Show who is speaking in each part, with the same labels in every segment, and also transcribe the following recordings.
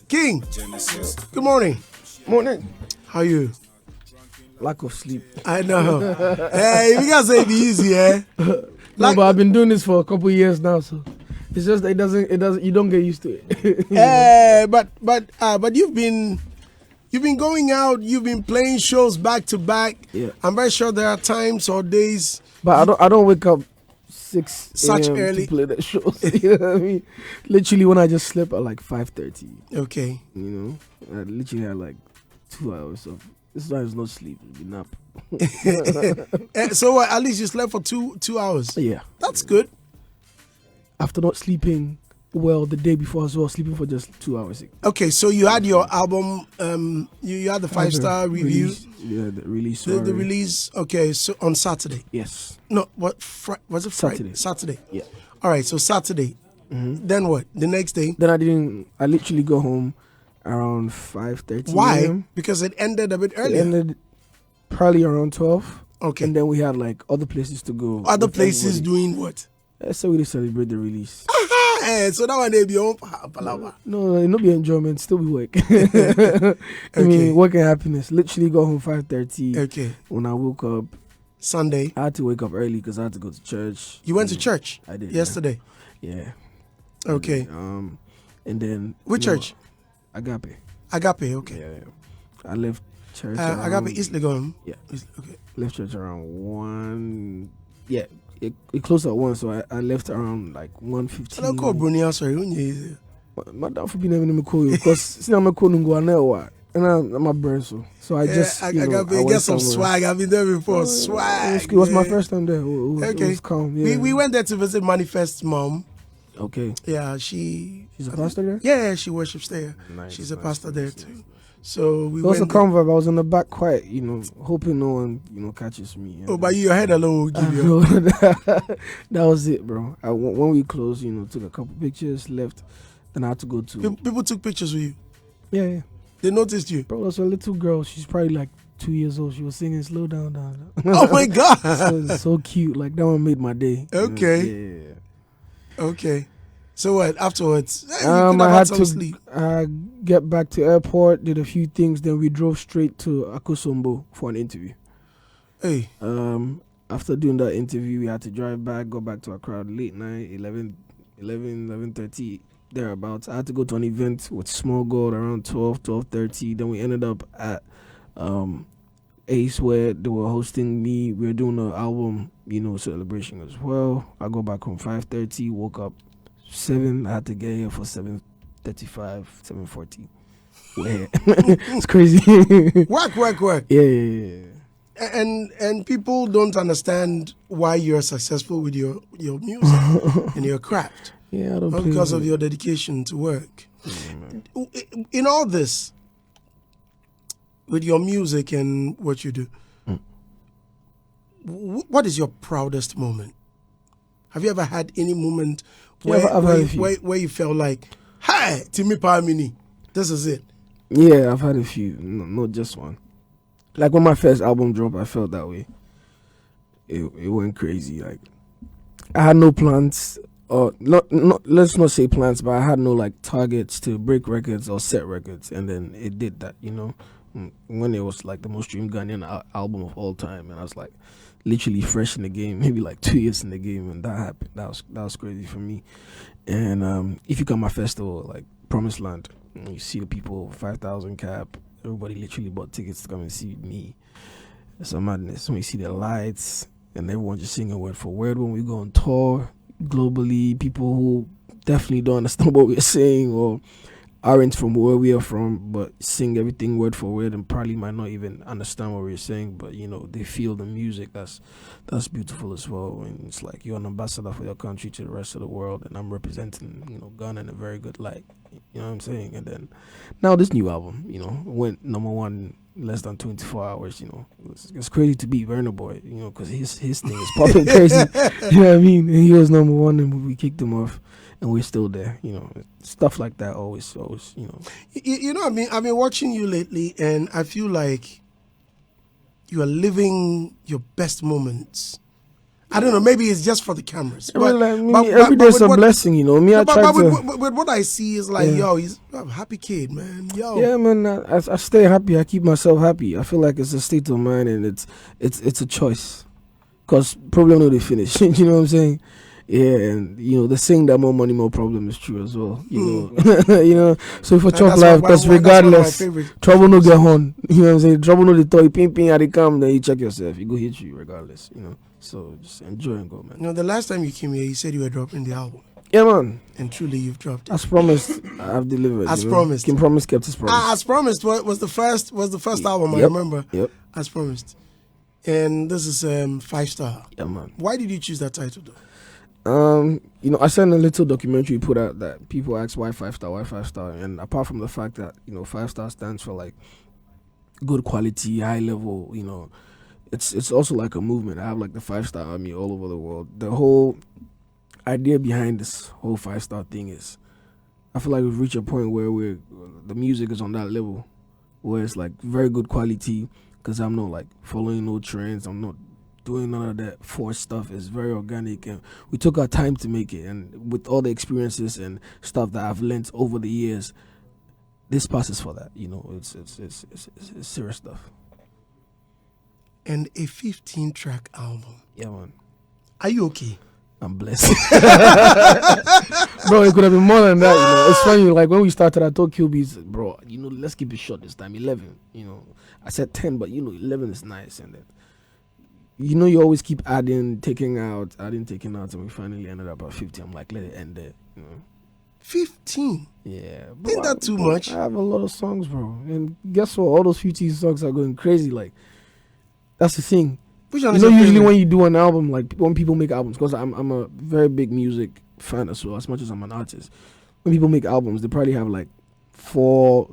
Speaker 1: King, good morning.
Speaker 2: Morning.
Speaker 1: How are you?
Speaker 2: Lack of sleep.
Speaker 1: I know. Hey, you guys say it easy, eh?
Speaker 2: No, but I've been doing this for a couple of years now, so it's just that it doesn't. You don't get used to it.
Speaker 1: But you've been going out. You've been playing shows back to back.
Speaker 2: Yeah.
Speaker 1: I'm very sure there are times or days.
Speaker 2: But I don't wake up 6
Speaker 1: Such
Speaker 2: a.m.
Speaker 1: early.
Speaker 2: to play the shows. You know what I mean? Literally, when I just slept at like 5:30.
Speaker 1: Okay.
Speaker 2: You know, I literally had like 2 hours of. This time is not sleep. It'll be nap.
Speaker 1: So at least you slept for two hours.
Speaker 2: Yeah.
Speaker 1: That's good.
Speaker 2: After not sleeping well the day before as well, sleeping for just 2 hours.
Speaker 1: Okay, so you had your album. You had the 5-star review.
Speaker 2: Yeah, the release.
Speaker 1: The release. Okay, so on Saturday.
Speaker 2: Yes.
Speaker 1: No, what? Was it Friday?
Speaker 2: Saturday.
Speaker 1: Yeah.
Speaker 2: Yeah.
Speaker 1: All right. So Saturday.
Speaker 2: Mm-hmm.
Speaker 1: Then what? The next day.
Speaker 2: Then I literally go home around 5:30.
Speaker 1: Why? Because it ended a bit
Speaker 2: It
Speaker 1: earlier.
Speaker 2: ended probably around 12.
Speaker 1: Okay.
Speaker 2: And then we had like other places to go.
Speaker 1: Other
Speaker 2: with
Speaker 1: places
Speaker 2: everybody.
Speaker 1: doing what?
Speaker 2: So we did celebrate the release.
Speaker 1: So that one they be on palava.
Speaker 2: No, it not be enjoyment, still be work. I
Speaker 1: Okay.
Speaker 2: mean, work and happiness. Literally go home 5:30.
Speaker 1: Okay.
Speaker 2: When I woke up,
Speaker 1: Sunday.
Speaker 2: I had to wake up early because I had to go to church.
Speaker 1: You went to church
Speaker 2: I did.
Speaker 1: yesterday.
Speaker 2: Yeah.
Speaker 1: Okay.
Speaker 2: And then
Speaker 1: Which church?
Speaker 2: Agape.
Speaker 1: Agape. Okay.
Speaker 2: Yeah. I left church.
Speaker 1: Agape East Legon.
Speaker 2: Yeah.
Speaker 1: Okay.
Speaker 2: Left church around 1. Yeah. It closed at 1, so I left around like 1:15.
Speaker 1: I don't call Brunia. Sorry.
Speaker 2: Madam for being able to call you because since I'm a calling go now, and I'm a burn so I just
Speaker 1: I get some swag. I've been there before. Swag.
Speaker 2: It was my first time there.
Speaker 1: Okay.
Speaker 2: It was calm. Yeah.
Speaker 1: We went there to visit Manifest's mom.
Speaker 2: Okay.
Speaker 1: Yeah, she's
Speaker 2: a pastor there?
Speaker 1: Yeah, she worships there.
Speaker 2: Nice,
Speaker 1: She's a
Speaker 2: nice,
Speaker 1: pastor
Speaker 2: nice,
Speaker 1: there
Speaker 2: nice.
Speaker 1: too. So we
Speaker 2: It was a
Speaker 1: went.
Speaker 2: calm vibe. I was in the back quiet, hoping no one, catches me.
Speaker 1: Oh, but your head alone will give you.
Speaker 2: That was it, bro. When we closed, took a couple pictures, left. Then I had to go to.
Speaker 1: People took pictures with you.
Speaker 2: Yeah.
Speaker 1: They noticed you.
Speaker 2: Bro, there's a little girl. She's probably like 2 years old. She was singing "Slow Down, Down."
Speaker 1: Oh my God!
Speaker 2: so cute. Like that one made my day.
Speaker 1: Okay.
Speaker 2: Yeah.
Speaker 1: Okay. So what? Afterwards, you could
Speaker 2: I
Speaker 1: have
Speaker 2: had
Speaker 1: some
Speaker 2: to
Speaker 1: sleep.
Speaker 2: get back to airport, did a few things, then we drove straight to Akosombo for an interview.
Speaker 1: Hey.
Speaker 2: After doing that interview, we had to drive back, go back to Accra late night, 11:30 thereabouts. I had to go to an event with Small Gold around 12:30. Then we ended up at Ace where they were hosting me. We were doing an album, celebration as well. I go back home 5:30, woke up 7. I had to get here for 7:35, 7:40. It's crazy.
Speaker 1: Work.
Speaker 2: Yeah.
Speaker 1: And people don't understand why you're successful with your music and your craft.
Speaker 2: Yeah, I don't
Speaker 1: Not
Speaker 2: play
Speaker 1: because
Speaker 2: with
Speaker 1: of
Speaker 2: it.
Speaker 1: your dedication to work.
Speaker 2: Yeah,
Speaker 1: In all this, with your music and what you do, what is your proudest moment? Have you ever had any moment where you felt like, "Hi, Timmy Palmini, this is it"?
Speaker 2: Yeah, I've had a few, not just one. Like when my first album dropped, I felt that way. It went crazy. Like I had no plans, or not. Let's not say plans, but I had no like targets to break records or set records, and then it did that. When it was like the most streamed Ghanaian album of all time, and I was like literally fresh in the game, maybe like 2 years in the game, and that happened. That was crazy for me. And if you come my festival like Promised Land, you see the people 5,000 cap. Everybody literally bought tickets to come and see me. It's a madness. When you see the lights and everyone just singing word for word when we go on tour globally, people who definitely don't understand what we're saying or aren't from where we are from, but sing everything word for word and probably might not even understand what we're saying, but they feel the music. That's beautiful as well. And it's like you're an ambassador for your country to the rest of the world, and I'm representing Ghana in a very good light. You know what I'm saying? And then now this new album, went number 1 in less than 24 hours. It's crazy to beat BurnaBoy, because his thing is popping crazy. You know what I mean? And he was number 1, and we kicked him off. And we're still there, stuff like that. Always.
Speaker 1: I've been watching you lately, and I feel like you are living your best moments. I don't know. Maybe it's just for the cameras.
Speaker 2: But every day is a blessing, you know.
Speaker 1: But what I see is like, yo, he's a happy kid, man. Yo.
Speaker 2: Yeah, man. I stay happy. I keep myself happy. I feel like it's a state of mind, and it's a choice. Cause problem no they finish. You know what I'm saying? Yeah, and you know the saying that more money, more problem is true as well. You know, you know. So for chop life, because regardless, trouble no get on. You know what I'm saying? Trouble no the toy ping ping at the come. Then you check yourself. You go hit you regardless. You know. So just enjoy and go, man.
Speaker 1: You know, the last time you came here, you said you were dropping the album.
Speaker 2: Yeah, man.
Speaker 1: And truly, you've dropped it.
Speaker 2: As promised, I've delivered.
Speaker 1: As promised.
Speaker 2: Kim promised kept his promise.
Speaker 1: As promised was the first album. I remember.
Speaker 2: Yep.
Speaker 1: As promised. And this is 5-star.
Speaker 2: Yeah, man.
Speaker 1: Why did you choose that title, though?
Speaker 2: You know, I sent a little documentary put out that people ask why 5-star, and apart from the fact that, you know, 5-star stands for like good quality, high level, you know, it's also like a movement. I have like the 5-star army all over the world. The whole idea behind this whole 5-star thing is, I feel like we've reached a point where the music is on that level, where it's like very good quality, because I'm not like following no trends, I'm not doing none of that forced stuff. Is very organic, and we took our time to make it. And with all the experiences and stuff that I've learned over the years, this passes for that. You know, it's serious stuff.
Speaker 1: And a 15-track album.
Speaker 2: Yeah, man.
Speaker 1: Are you okay?
Speaker 2: I'm blessed. Bro, it could have been more than that, you know. It's funny, like when we started, I told QBs, bro, you know, let's keep it short this time, 11. You know, I said 10, but you know, 11 is nice. And then, you know, you always keep taking out, and we finally ended up at 50. I'm like, let it end there, you know.
Speaker 1: 15?
Speaker 2: Yeah.
Speaker 1: Bro, isn't that too much?
Speaker 2: I have a lot of songs, bro. And guess what? All those 15 songs are going crazy. Like, that's the thing.
Speaker 1: Which
Speaker 2: you know, usually when you do an album, like when people make albums, because I'm a very big music fan as well, as much as I'm an artist. When people make albums, they probably have like 4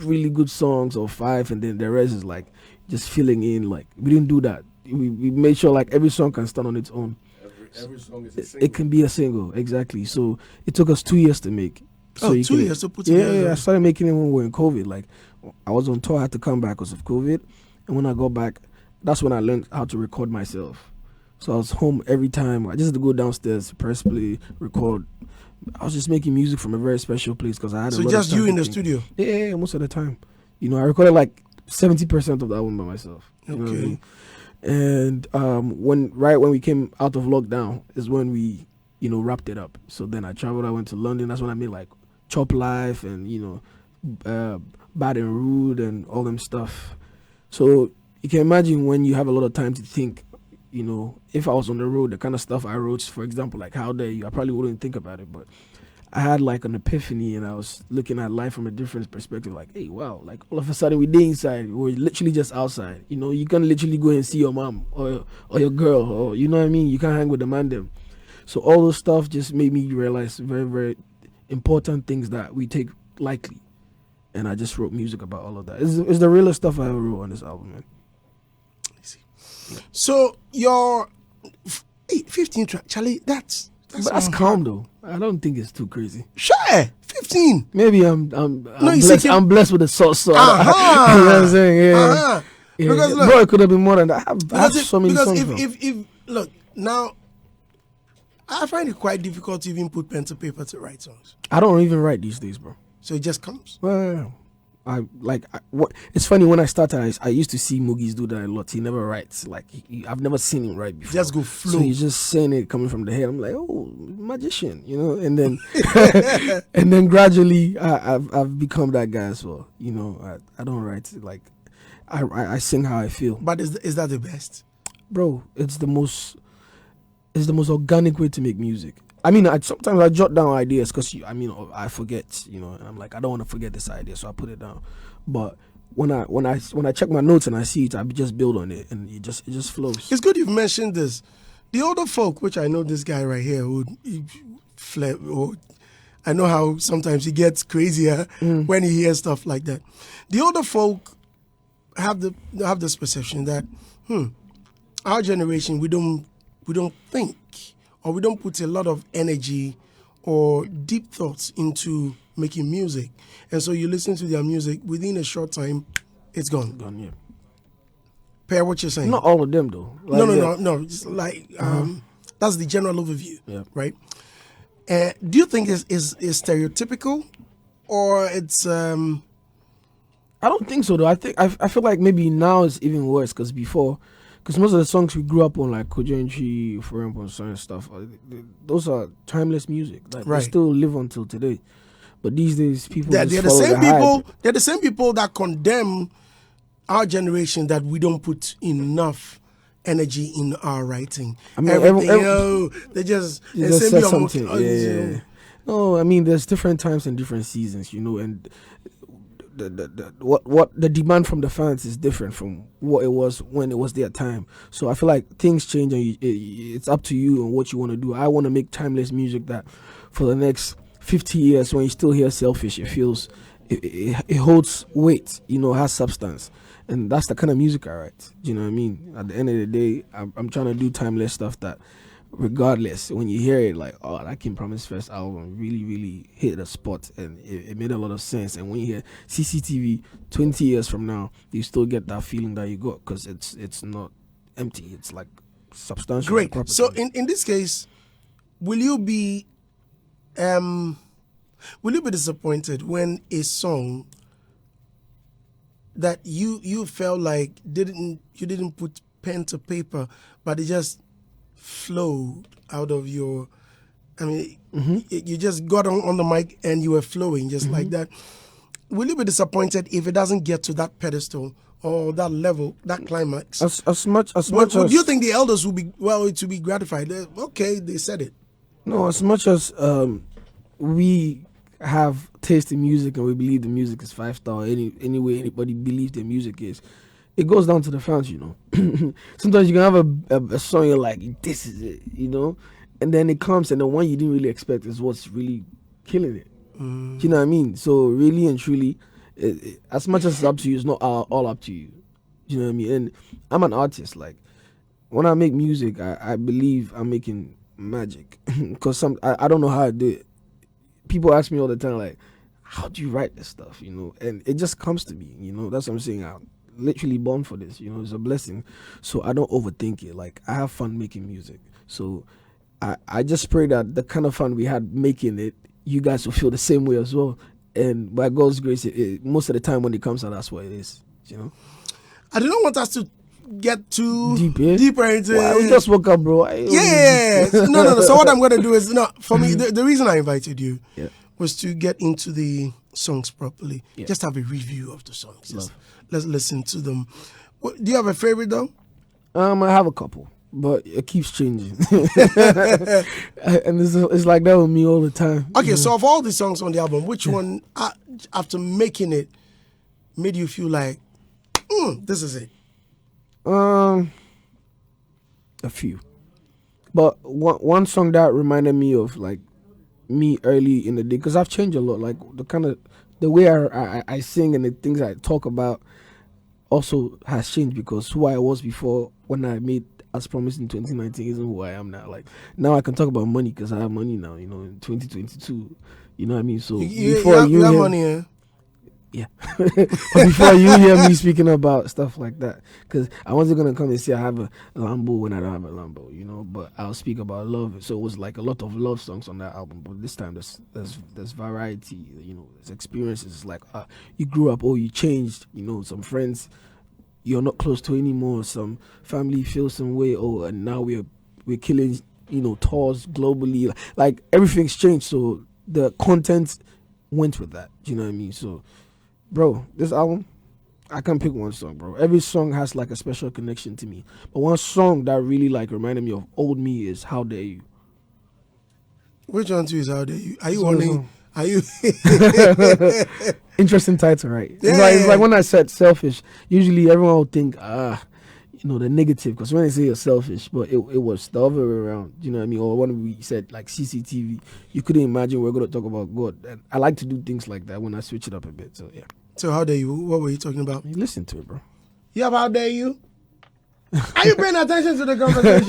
Speaker 2: really good songs or 5, and then the rest is like just filling in. Like, we didn't do that. We made sure like every song can stand on its own.
Speaker 1: Every song is a single.
Speaker 2: It can be a single, exactly. So it took us 2 years to make. So
Speaker 1: 2 years to put together.
Speaker 2: Yeah, I started making it when we were in COVID. Like, I was on tour, I had to come back because of COVID, and when I got back, that's when I learned how to record myself. So I was home every time. I just had to go downstairs, press play, record. I was just making music from a very special place because I had. So
Speaker 1: just you in the studio?
Speaker 2: Yeah, most of the time. You know, I recorded like 70% of the album by myself. You know what I mean? And when we came out of lockdown is when we, you know, wrapped it up. So then I traveled. I went to London. That's when I made like Chop Life and, you know, Bad and Rude and all them stuff. So you can imagine when you have a lot of time to think, you know, if I was on the road, the kind of stuff I wrote, for example, like How Dare You, I probably wouldn't think about it, but I had like an epiphany and I was looking at life from a different perspective, like, hey, wow, like all of a sudden we're inside, we're literally just outside. You know, you can literally go and see your mom or your girl, or you know what I mean? You can't hang with the man them. So all those stuff just made me realize very, very important things that we take lightly. And I just wrote music about all of that. It's the realest stuff I ever wrote on this album, man.
Speaker 1: So your 15 track, Charlie, that's
Speaker 2: calm though. I don't think it's too crazy.
Speaker 1: Sure, 15.
Speaker 2: Maybe I'm blessed with the sauce. So you know what I'm saying? Yeah. Yeah. Because look, bro, it could have been more than that. I have so many songs.
Speaker 1: If look now, I find it quite difficult to even put pen to paper to write songs.
Speaker 2: I don't even write these days, bro.
Speaker 1: So it just comes.
Speaker 2: Well, it's funny, when I started, I used to see Moogies do that a lot. He never writes. Like, I've never seen him write before.
Speaker 1: Just go flow.
Speaker 2: So he's just saying it coming from the head. I'm like, oh, magician, you know. And then, and then gradually, I've become that guy as well. You know, I don't write, like, I sing how I feel.
Speaker 1: But is that the best,
Speaker 2: bro? It's the most organic way to make music. I mean, sometimes I jot down ideas because I forget, you know, and I'm like, I don't want to forget this idea, so I put it down. But when I check my notes and I see it, I just build on it, and it just flows.
Speaker 1: It's good you've mentioned this. The older folk, which I know this guy right here, I know how sometimes he gets crazier when he hears stuff like that. The older folk have this perception that our generation, we don't think, or we don't put a lot of energy or deep thoughts into making music. And so you listen to their music, within a short time, it's gone.
Speaker 2: Yeah.
Speaker 1: Per what you're saying.
Speaker 2: Not all of them though.
Speaker 1: No,
Speaker 2: Like,
Speaker 1: no. Just like that's the general overview,
Speaker 2: Yeah.
Speaker 1: right? Do you think is stereotypical, or it's
Speaker 2: I don't think so though. I feel like maybe now it's even worse because most of the songs we grew up on, like Kojenchi, For and stuff, those are timeless music. Like they
Speaker 1: Right.
Speaker 2: still live until today. But these days, people
Speaker 1: they're
Speaker 2: just
Speaker 1: the
Speaker 2: follow
Speaker 1: same
Speaker 2: the
Speaker 1: people?
Speaker 2: hype.
Speaker 1: They're the same people that condemn our generation that we don't put enough energy in our writing.
Speaker 2: I mean,
Speaker 1: Everything, they just
Speaker 2: You
Speaker 1: they
Speaker 2: just
Speaker 1: say
Speaker 2: said
Speaker 1: we are
Speaker 2: something.
Speaker 1: more-
Speaker 2: Yeah. No, I mean, there's different times and different seasons, and what the demand from the fans is different from what it was when it was their time. So I feel like things change, and it's up to you and what you want to do. I want to make timeless music that for the next 50 years, when you still hear Selfish, it feels it holds weight, has substance. And that's the kind of music I write. Do you know what I mean? At the end of the day, I'm trying to do timeless stuff that, regardless, when you hear it, like, oh, that King Promise first album really, really hit a spot, and it made a lot of sense. And when you hear CCTV 20 years from now, you still get that feeling that you got, because it's not empty. It's like substantial.
Speaker 1: Great.
Speaker 2: property.
Speaker 1: So in this case, will you be disappointed when a song that you felt like you didn't put pen to paper, but it just flowed out of your, I mean, you just got on the mic and you were flowing just like that. Will you be disappointed if it doesn't get to that pedestal or that level, that climax?
Speaker 2: as much as
Speaker 1: Do you think the elders will to be gratified? Okay, they said it.
Speaker 2: No, as much as we have taste in music and we believe the music is 5-star, any way anybody believes their music is, it goes down to the fans, Sometimes you can have a song you're like, this is it, and then it comes and the one you didn't really expect is what's really killing it. Do you know what I mean? So really and truly, as much as it's up to you, it's not all up to you. Do you know what I mean? And I'm an artist. Like, when I make music, I believe I'm making magic, because I don't know how I do it. People ask me all the time, like, how do you write this stuff, and it just comes to me, that's what I'm saying. I'm literally born for this, it's a blessing. So I don't overthink it. Like, I have fun making music, so I just pray that the kind of fun we had making it, you guys will feel the same way as well. And by God's grace, most of the time when it comes out, that's what it is,
Speaker 1: I do not want us to get too
Speaker 2: deeper into
Speaker 1: it.
Speaker 2: We just woke up, bro.
Speaker 1: Yeah. No. So what I'm going to do is, for me, the reason I invited you was to get into the songs properly. Yeah. Just have a review of the songs. Let's listen to them. Do you have a favorite though?
Speaker 2: I have a couple, but it keeps changing. And it's like that with me all the time.
Speaker 1: Okay, so of all the songs on the album, which one, after making it, made you feel like, this is it?
Speaker 2: A few, but one song that reminded me of like me early in the day, because I've changed a lot. Like the way I sing and the things I talk about also has changed, because who I was before when I made As Promised in 2019 isn't who I am now. Like, now I can talk about money because I have money now. In 2022, you know what I mean. So
Speaker 1: you have money, eh?
Speaker 2: Yeah. But before you hear me speaking about stuff like that, because I wasn't going to come and say I have a Lambo when I don't have a Lambo, but I'll speak about love. So it was like a lot of love songs on that album, but this time there's variety, there's experiences. Like, you grew up, you changed, some friends you're not close to anymore, some family feels some way, and now we're killing, tours globally, like everything's changed, so the content went with that. Do you know what I mean? So, bro, this album, I can't pick one song, bro. Every song has like a special connection to me. But one song that really like reminded me of old me is How Dare You.
Speaker 1: Which one too is How Dare You? Are you only? Are you?
Speaker 2: Interesting title, right?
Speaker 1: Yeah.
Speaker 2: It's like when I said selfish, usually everyone would think, the negative, because when they say you're selfish, but it was the other way around. Do you know what I mean? Or when we said like CCTV, you couldn't imagine we're going to talk about God. And I like to do things like that when I switch it up a bit. So, yeah.
Speaker 1: So, How Dare You? What were you talking about?
Speaker 2: Listen to it, bro.
Speaker 1: Yeah, How Dare You? Are you paying attention to the conversation?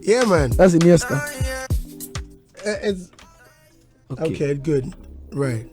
Speaker 1: Yeah, man.
Speaker 2: That's Iniesta.
Speaker 1: It's okay. Good. Right.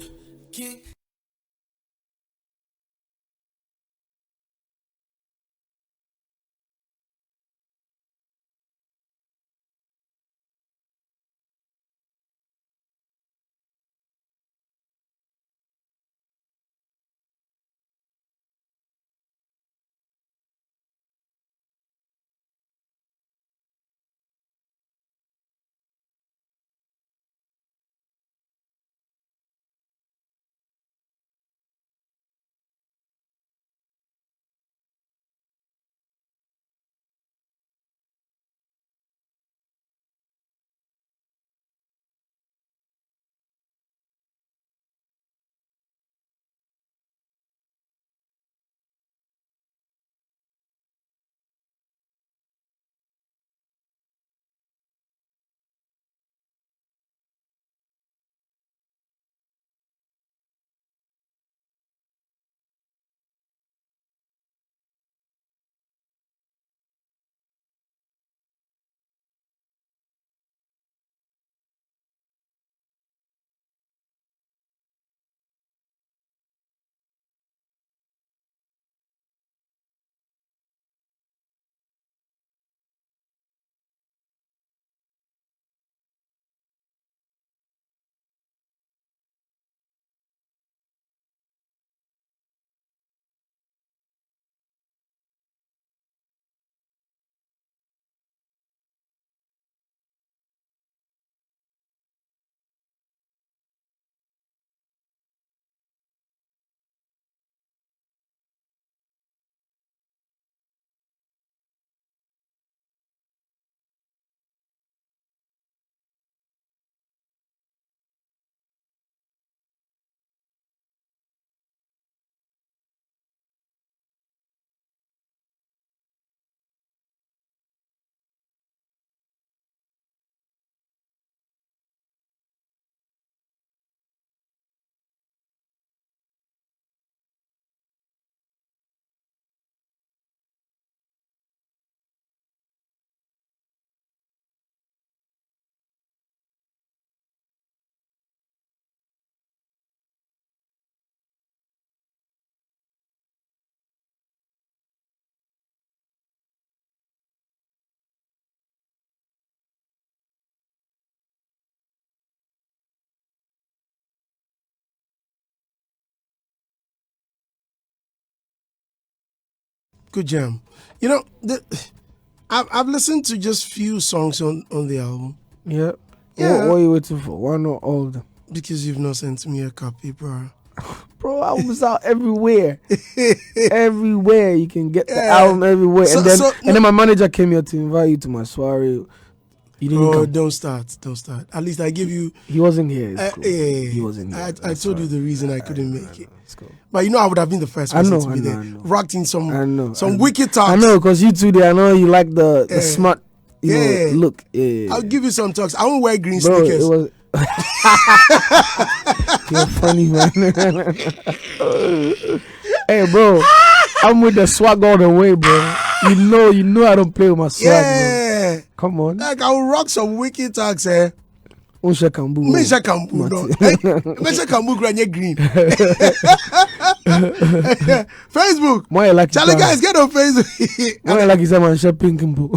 Speaker 1: Good jam. You know, I've listened to just few songs on the album.
Speaker 2: Yeah.
Speaker 1: Yeah.
Speaker 2: What are you waiting for? Why not all of them?
Speaker 1: Because you've not sent me a copy, bro.
Speaker 2: Bro, albums out everywhere. Everywhere. You can get the
Speaker 1: Yeah.
Speaker 2: album everywhere.
Speaker 1: So-
Speaker 2: and then
Speaker 1: so-
Speaker 2: and then my manager came here to invite you to my soiree. You didn't
Speaker 1: Oh,
Speaker 2: come.
Speaker 1: don't start. At least I give you.
Speaker 2: He wasn't here. It's cool.
Speaker 1: Yeah.
Speaker 2: He wasn't here.
Speaker 1: I
Speaker 2: That's
Speaker 1: told you
Speaker 2: fine.
Speaker 1: the reason I couldn't make it.
Speaker 2: It's cool.
Speaker 1: But I would have been the first
Speaker 2: I
Speaker 1: person
Speaker 2: know,
Speaker 1: to be
Speaker 2: I know,
Speaker 1: there.
Speaker 2: I know.
Speaker 1: Rocked in
Speaker 2: I know.
Speaker 1: some wicked talks.
Speaker 2: I know, because you two there, I know you like the
Speaker 1: Yeah.
Speaker 2: smart
Speaker 1: Yeah.
Speaker 2: look. Yeah.
Speaker 1: I'll give you some talks. I won't wear green
Speaker 2: Bro,
Speaker 1: sneakers.
Speaker 2: it was You're funny, man. Hey, bro, I'm with the swag all the way, bro. You know I don't play with my swag,
Speaker 1: Yeah.
Speaker 2: bro. Come on.
Speaker 1: Like I will rock some wicked talks, eh?
Speaker 2: Unsha Kambu.
Speaker 1: Mesha Kambu, no. Mesha Kambu granye green. Facebook.
Speaker 2: Why you like
Speaker 1: Charlie, guys, get on Facebook.
Speaker 2: Why you like his man shopping Kimbo?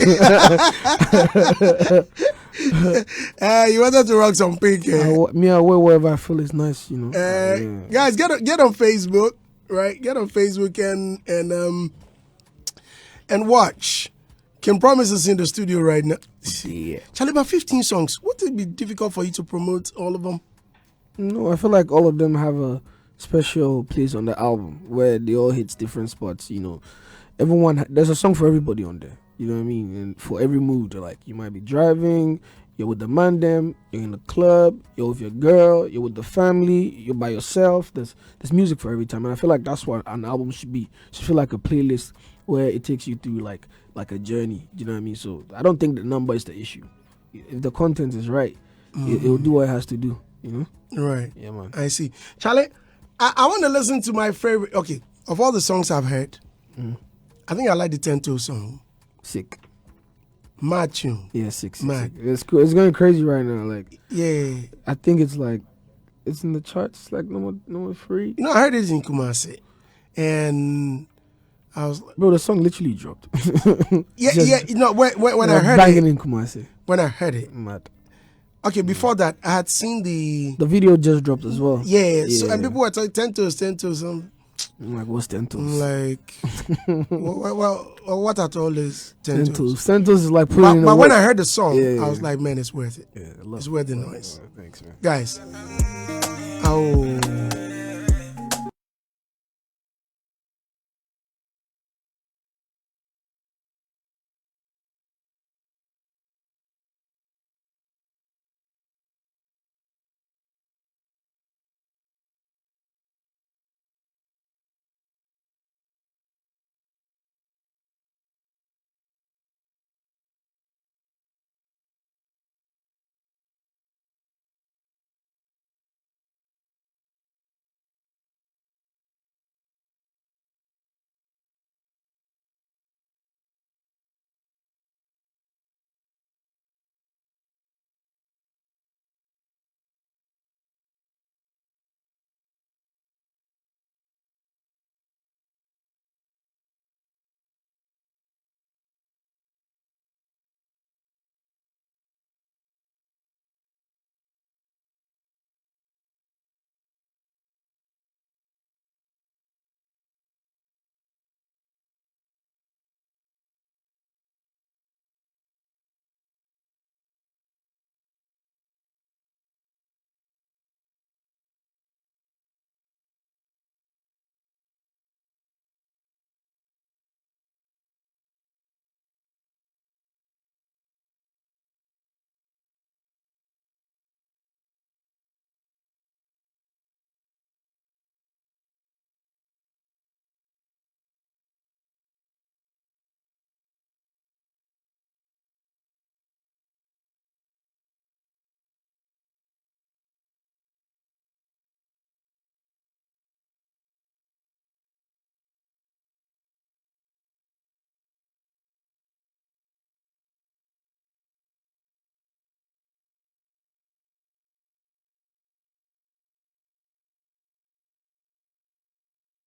Speaker 1: You wanted to rock some pink, eh?
Speaker 2: I wear whatever I feel is nice, you know. Yeah.
Speaker 1: Guys, get on Facebook, right? Get on Facebook and watch. Can Promise is in the studio right now.
Speaker 2: Yeah.
Speaker 1: Charlie, about 15 songs. Would it be difficult for you to promote all of them?
Speaker 2: No, I feel like all of them have a special place on the album where they all hit different spots, you know. There's a song for everybody on there, you know what I mean? And for every mood, like you might be driving, you're with the man them, you're in the club, you're with your girl, you're with the family, you're by yourself. There's music for every time, and I feel like that's what an album should be. It should feel like a playlist where it takes you through like a journey, do you know what I mean? So I don't think the number is the issue. If the content is right, it'll do what it has to do, you know?
Speaker 1: Right.
Speaker 2: Yeah, man.
Speaker 1: I see. Charlie, I want to listen to my favorite. Okay, of all the songs I've heard, I think I like the Tento song.
Speaker 2: Sick.
Speaker 1: Mad tune.
Speaker 2: Yeah, sick.
Speaker 1: Mad.
Speaker 2: It's cool. It's going crazy right now. Like,
Speaker 1: Yeah.
Speaker 2: I think it's in the charts, like number 3.
Speaker 1: You know, I heard it in Kumasi. And I was
Speaker 2: Bro, the song literally dropped.
Speaker 1: yeah. You know, when I heard
Speaker 2: banging
Speaker 1: it.
Speaker 2: in Kumasi.
Speaker 1: When I heard it.
Speaker 2: Mad.
Speaker 1: Okay, before that, I had seen the
Speaker 2: video just dropped as well.
Speaker 1: Yeah. So, and people were talking Tentos.
Speaker 2: I'm like, what's Tentos?
Speaker 1: I'm like, what at all is Tentos?
Speaker 2: Tentos is like putting.
Speaker 1: But when I heard the song,
Speaker 2: Yeah.
Speaker 1: I was like, man, it's worth it.
Speaker 2: Yeah,
Speaker 1: It's worth the noise.
Speaker 2: Thanks, man.
Speaker 1: Guys. Oh.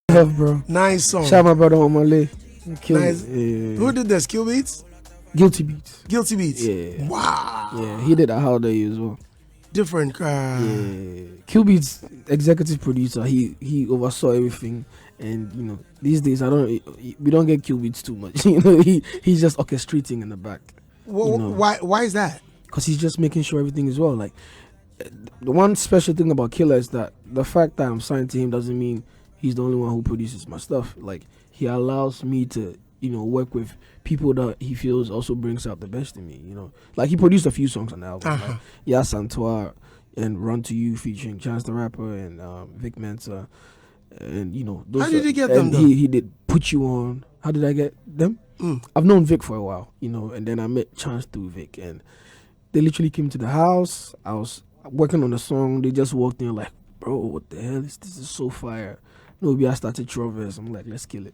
Speaker 2: Bro.
Speaker 1: Nice song.
Speaker 2: Shout out my brother on Malay.
Speaker 1: Nice.
Speaker 2: Yeah.
Speaker 1: Who did the Skill Beats?
Speaker 2: Guilty Beats.
Speaker 1: Guilty Beats.
Speaker 2: Yeah.
Speaker 1: Wow.
Speaker 2: Yeah, he did a holiday as well.
Speaker 1: different.
Speaker 2: Yeah, Qbeat's executive producer. He oversaw everything, and these days we don't get Qbeats too much. He's just orchestrating in the back.
Speaker 1: Why is that?
Speaker 2: Because he's just making sure everything is well. Like the one special thing about Killer is that the fact that I'm signed to him doesn't mean he's the only one who produces my stuff. Like he allows me to work with people that he feels also brings out the best in me. Like he produced a few songs on the album, like Yeah Santoir and Run to You featuring Chance the Rapper and Vic Mensa, and those.
Speaker 1: How did you get them?
Speaker 2: He did Put You On. How did I get them? I've known Vic for a while, and then I met Chance through Vic, and they literally came to the house. I was working on the song. They just walked in like, bro, what the hell? This is so fire. Maybe I started Trovers. I'm like, let's kill it,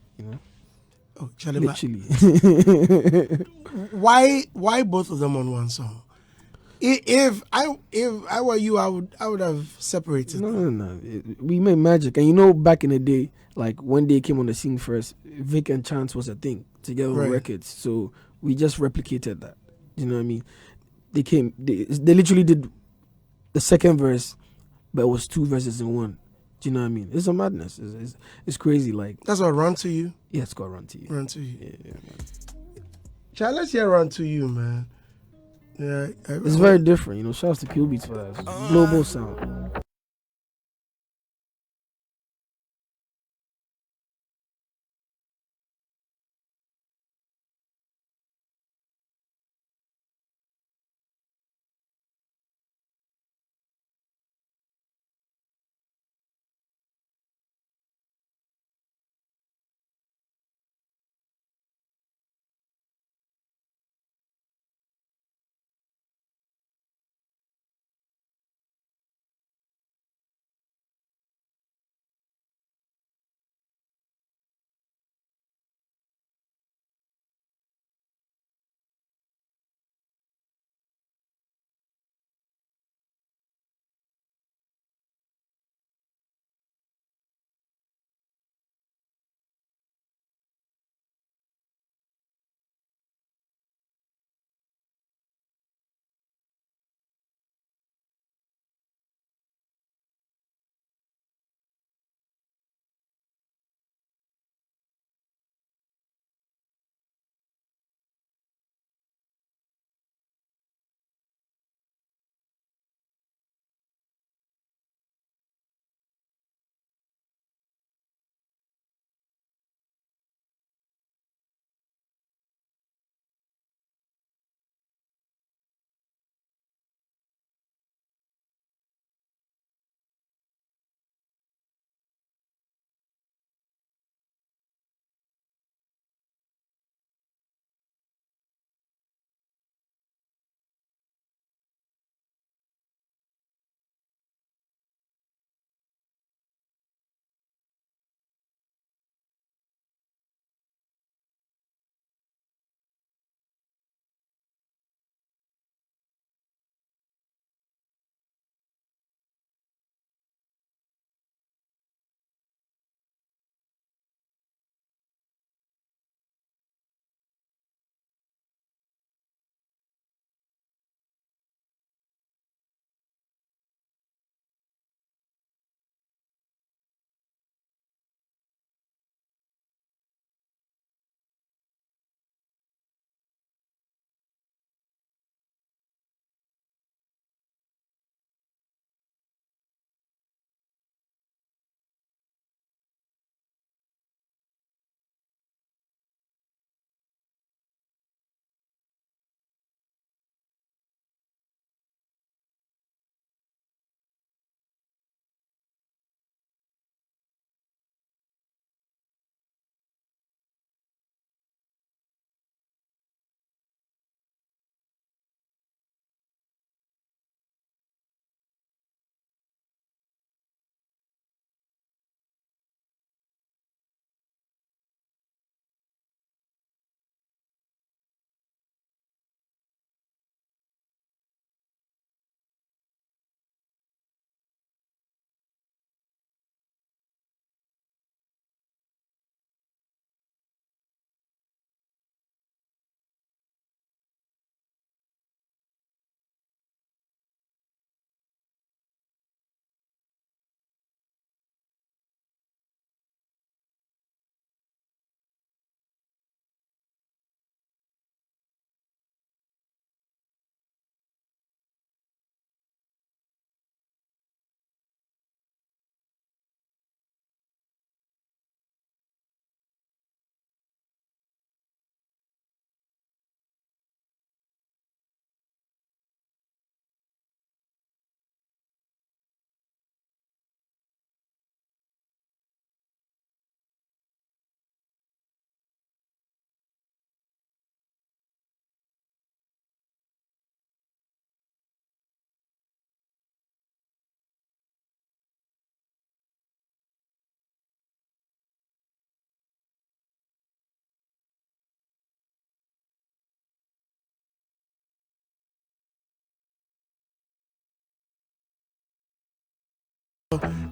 Speaker 1: Oh, Charlie,
Speaker 2: literally.
Speaker 1: why both of them on one song? If I were you, I would have separated.
Speaker 2: No. We made magic, and back in the day, like when they came on the scene first, Vic and Chance was a thing together on records. So we just replicated that. You know what I mean? They came. They literally did the second verse, but it was two verses in one. Do you know what I mean? It's a madness. It's crazy. Like
Speaker 1: that's what Run to You.
Speaker 2: Yeah, it's called Run to You.
Speaker 1: Run to You.
Speaker 2: Yeah, man.
Speaker 1: Child, let's hear Run to You, man. Yeah,
Speaker 2: it's very different. Shout out to Qbeats for that. It's a global sound.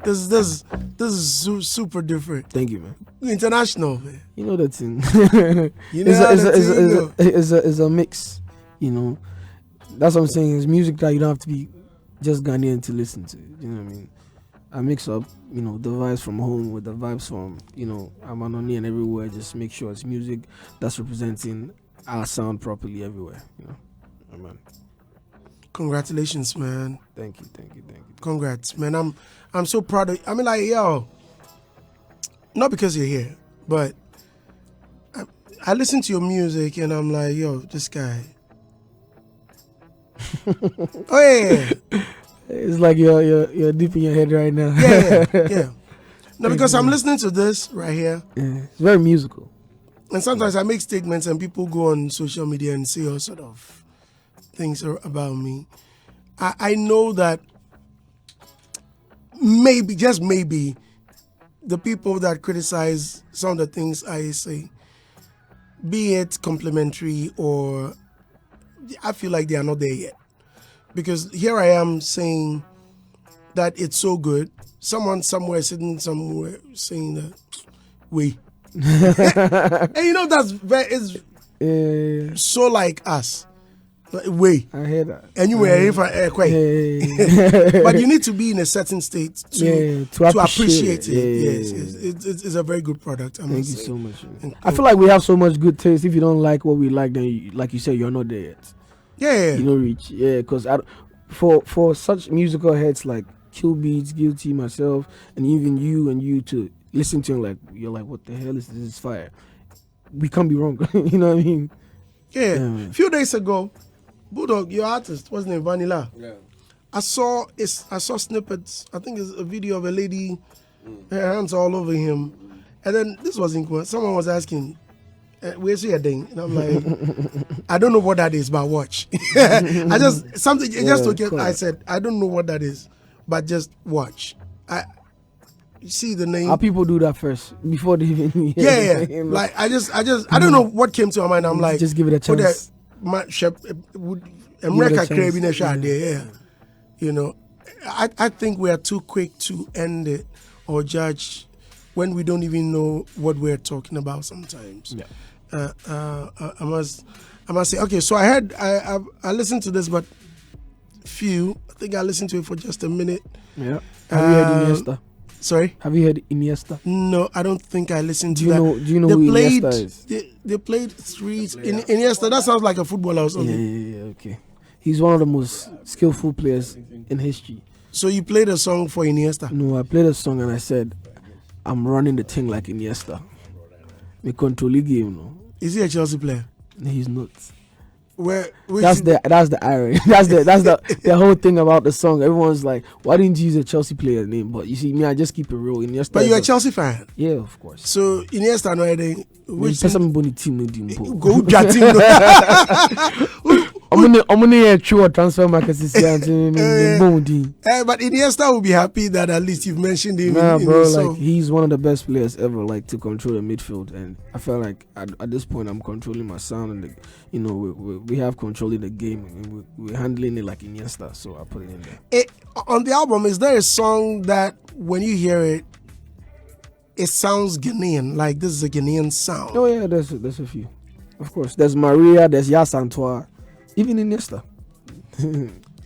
Speaker 1: This is super different.
Speaker 2: Thank you, man.
Speaker 1: International, man.
Speaker 2: You know the thing.
Speaker 1: You know how the thing go.
Speaker 2: It's a mix. You know, that's what I'm saying. It's music that you don't have to be just Ghanaian to listen to. You know what I mean? I mix up, you know, the vibes from home with the vibes from, you know, Amanoni and everywhere. Just make sure it's music that's representing our sound properly everywhere. You know, yeah, man.
Speaker 1: Congratulations, man.
Speaker 2: Thank you.
Speaker 1: Congrats, man. I'm so proud of you. I mean, like, yo, not because you're here, but I listen to your music and I'm like, yo, this guy. Oh yeah.
Speaker 2: It's like you're deep in your head right now.
Speaker 1: Yeah. No, because I'm listening to this right here.
Speaker 2: Yeah, it's very musical.
Speaker 1: And sometimes I make statements and people go on social media and say all sort of things about me. I know that maybe, just maybe, the people that criticize some of the things I say, be it complimentary or I feel like they are not there yet. Because here I am saying that it's so good. Someone somewhere sitting somewhere saying that, we. And you know it's so like us. Like, we.
Speaker 2: I hear that.
Speaker 1: And you were here for quite. But you need to be in a certain state to appreciate it. Yes. It's a very good product.
Speaker 2: Thank you so much. I feel like we have so much good taste. If you don't like what we like, then like you said, you're not there yet.
Speaker 1: Yeah.
Speaker 2: You know, reach. Yeah, because for such musical heads like Kill Beats, Guilty, myself, and even you to listen to like you're like, what the hell is this? Is fire. We can't be wrong. You know what I mean?
Speaker 1: Yeah. A few days ago, Bulldog, your artist, what's his name? Vanilla.
Speaker 3: Yeah.
Speaker 1: I saw snippets. I think it's a video of a lady, her hands all over him, and then this was in someone was asking, "Where's your thing?" And I'm like, I don't know what that is, but watch. I just something just to get.
Speaker 2: Cool.
Speaker 1: I said I don't know what that is, but just watch. You see the name.
Speaker 2: How people do that first before they even
Speaker 1: Yeah. Like I don't know what came to my mind. I'm like,
Speaker 2: just give it a chance.
Speaker 1: America craving a shot there, yeah. You know, I think we are too quick to end it or judge when we don't even know what we're talking about sometimes.
Speaker 2: Yeah.
Speaker 1: I must say, okay, so I listened to this, but I think I listened to it for just a minute.
Speaker 2: Yeah. Have you heard Iniesta?
Speaker 1: Sorry?
Speaker 2: Have you heard Iniesta?
Speaker 1: No, I don't think I listened to that.
Speaker 2: Do you know who Iniesta is?
Speaker 1: They played streets. Iniesta, that sounds like a footballer or something.
Speaker 2: Yeah, okay. He's one of the most skillful players in history.
Speaker 1: So you played a song for Iniesta?
Speaker 2: No, I played a song and I said, I'm running the thing like Iniesta. We control the game, no?
Speaker 1: Is he a Chelsea player?
Speaker 2: He's not.
Speaker 1: That's
Speaker 2: the irony. that's the whole thing about the song. Everyone's like, why didn't you use a Chelsea player name? But you see, me, I just keep it real. Iniesta.
Speaker 1: But you're a Chelsea fan?
Speaker 2: Yeah, of course.
Speaker 1: So Iniesta no anything. Which
Speaker 2: team?
Speaker 1: Go team.
Speaker 2: I'm gonna true transfer market this year.
Speaker 1: But Iniesta will be happy that at least you've mentioned him.
Speaker 2: Nah,
Speaker 1: in
Speaker 2: bro,
Speaker 1: his
Speaker 2: like
Speaker 1: song.
Speaker 2: he's one of the best players ever, like to control the midfield, and I feel like at this point I'm controlling my sound, and we have control in the game, and we're handling it like Iniesta, so I put it in there.
Speaker 1: On the album, is there a song that when you hear it, it sounds Ghanaian, like this is a Ghanaian sound?
Speaker 2: Oh yeah, there's a few, of course. There's Maria, there's Yas Antoine, even Iniesta.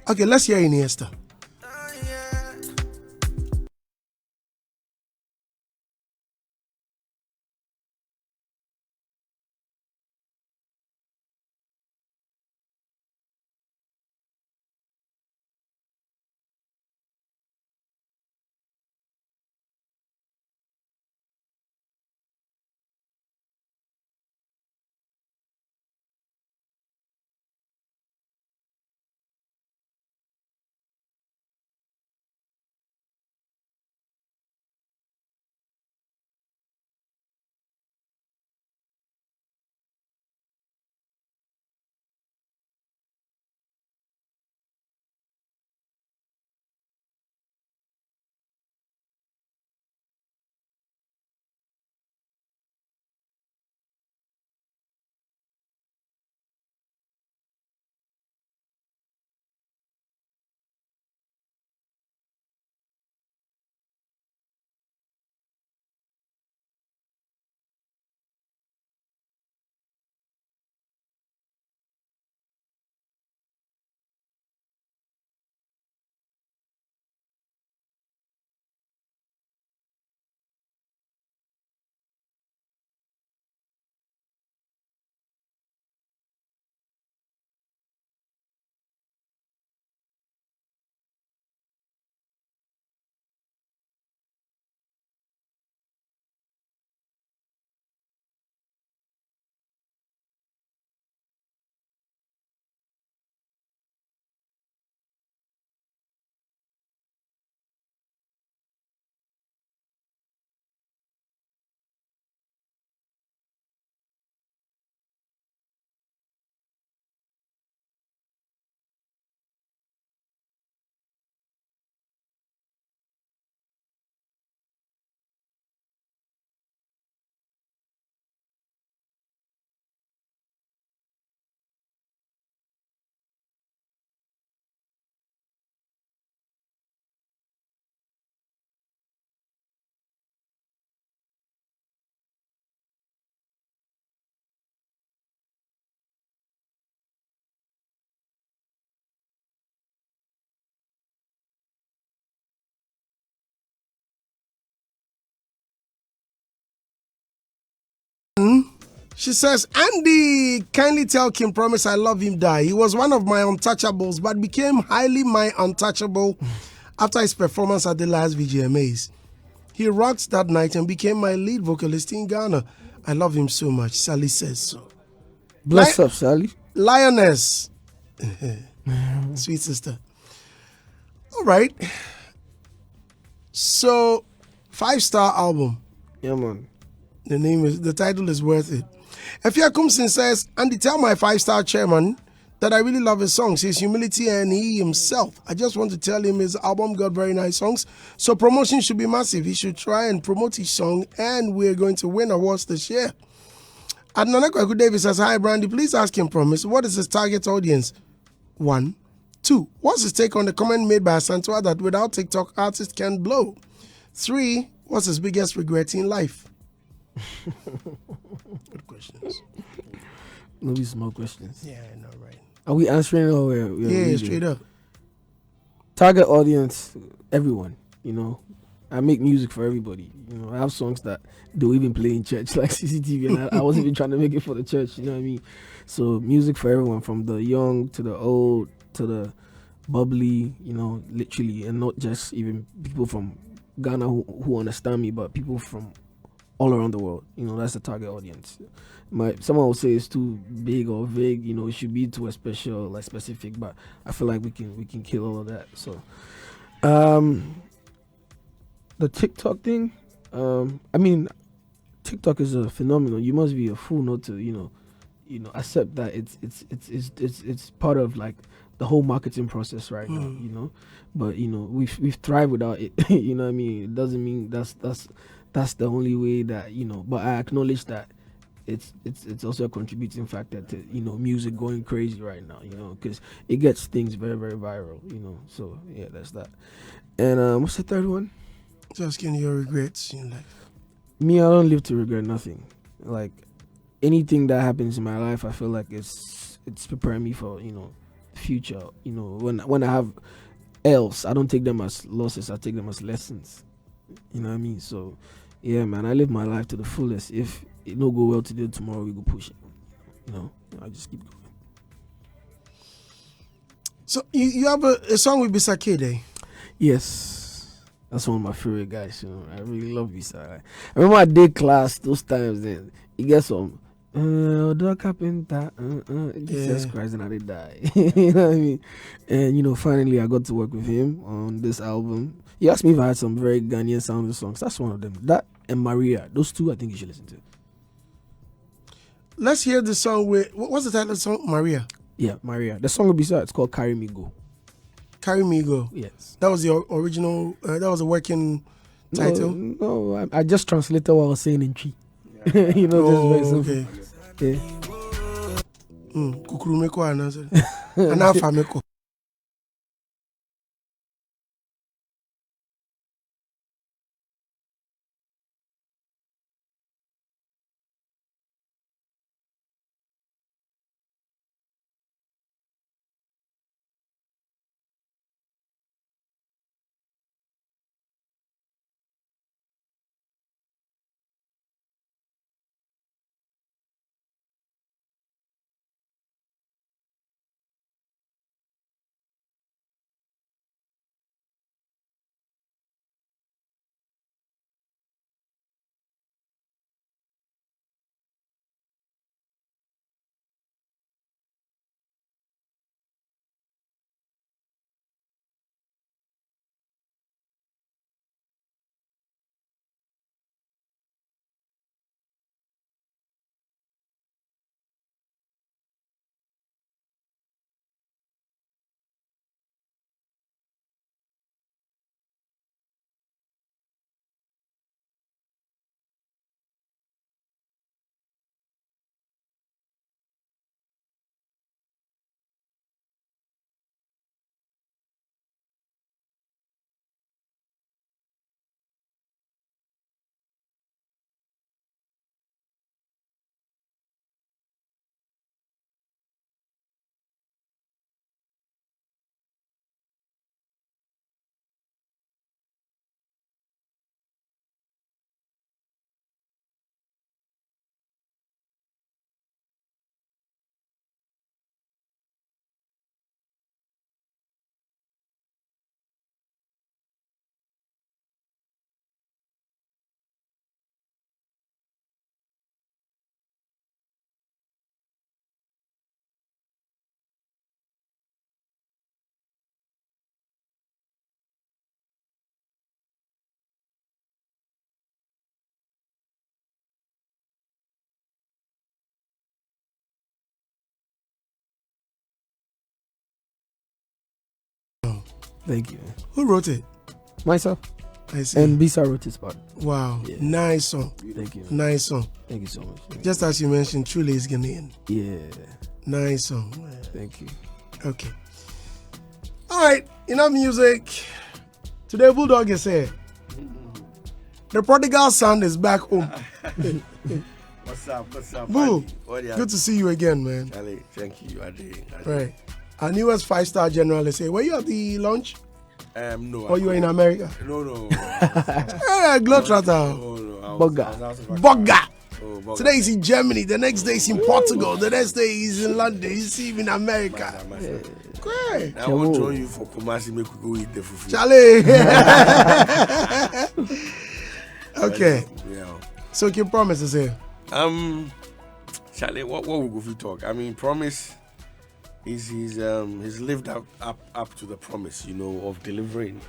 Speaker 1: Okay, let's hear Iniesta. She says, Andy, kindly tell Kim Promise I love him die. He was one of my untouchables, but became highly my untouchable after his performance at the last VGMAs. He rocked that night and became my lead vocalist in Ghana. I love him so much. Sally says so.
Speaker 2: Bless up, Sally.
Speaker 1: Lioness. Sweet sister. All right. So, 5-star album.
Speaker 2: Yeah, man.
Speaker 1: The title is worth it. Efia Kumsin says, Andy, tell my 5-star chairman that I really love his songs, his humility, and he himself. I just want to tell him his album got very nice songs, so promotion should be massive. He should try and promote his song, and we're going to win awards this year. Adnana Kwaku Davis says, hi, Brandy, please ask him, Promise, what is his target audience? 1. 2. What's his take on the comment made by Santua that without TikTok, artists can't blow? 3. What's his biggest regret in life? Good questions.
Speaker 2: Maybe small questions.
Speaker 1: Yeah, I know, right?
Speaker 2: Are we answering or
Speaker 1: Yeah, straight up.
Speaker 2: Target audience, everyone. I make music for everybody. I have songs that they'll even play in church, like CCTV, and I wasn't even trying to make it for the church. You know what I mean? So music for everyone, from the young to the old to the bubbly. Literally, and not just even people from Ghana who understand me, but people from all around the world. That's the target audience. Someone will say it's too big or vague. It should be to a specific. But I feel like we can kill all of that. So, the TikTok thing. TikTok is a phenomenon. You must be a fool not to accept that it's part of like the whole marketing process right now. But we've thrived without it. You know what I mean? It doesn't mean that's the only way that but I acknowledge that it's also a contributing factor to music going crazy right now, because it gets things very, very viral, so yeah, that's that. And what's the third one?
Speaker 1: Just asking your regrets in life.
Speaker 2: Me, I don't live to regret nothing. Like anything that happens in my life, I feel like it's preparing me for future. When I have L's, I don't take them as losses, I take them as lessons. You know what I mean? So yeah, man, I live my life to the fullest. If it no go well today, tomorrow we go push it. I just keep going. So
Speaker 1: you have a song with Bisake Day?
Speaker 2: Yes, that's one of my favorite guys. I really love Bisa. I remember I did class those times. Then you get some. Dog carpenter, Jesus Christ, and I did die. You know what I mean? And finally I got to work with him on this album. He asked me if I had some very Ghanaian sounding songs. That's one of them. That and Maria, those two I think you should listen to.
Speaker 1: Let's hear the song with, what's the title of the song? Maria.
Speaker 2: Yeah, Maria. The song will be it's called Carry Me Go.
Speaker 1: Carry Me Go.
Speaker 2: Yes.
Speaker 1: That was the original. That was a working title.
Speaker 2: No, I just translated what I was saying in Chi. Yeah. Just very simple.
Speaker 1: Okay.
Speaker 2: Yeah.
Speaker 1: Kukurumeko Anafameko.
Speaker 2: Thank you.
Speaker 1: Who wrote it?
Speaker 2: Myself.
Speaker 1: I see.
Speaker 2: And Bisa wrote his part.
Speaker 1: Wow. Nice song.
Speaker 2: Thank you.
Speaker 1: Nice song.
Speaker 2: Thank you so much.
Speaker 1: Just as you mentioned, truly is Ghanaian.
Speaker 2: Yeah.
Speaker 1: Nice song.
Speaker 2: Thank you.
Speaker 1: Okay. All right. Enough music. Today, Bulldog is here. The prodigal son is back home.
Speaker 3: What's up?
Speaker 1: Boo, good to see you again, man.
Speaker 3: Charlie, thank you. Ade.
Speaker 1: Right. Our newest 5-star general is here. Were you at the launch?
Speaker 3: No.
Speaker 1: Or you were in America?
Speaker 3: No.
Speaker 1: Globetrotter.
Speaker 3: No.
Speaker 1: Bogga.
Speaker 3: Oh, Bogga.
Speaker 1: Today he's in Germany. The next day he's in Portugal. The next day he's in London. He's even in America. Great.
Speaker 3: I won't join you for Kumasi. Make we go eat the fufu.
Speaker 1: Charlie. Okay.
Speaker 3: Yeah.
Speaker 1: So King Promise is here.
Speaker 3: Charlie, what we go for talk? I mean, Promise. He's lived up to the promise, of delivering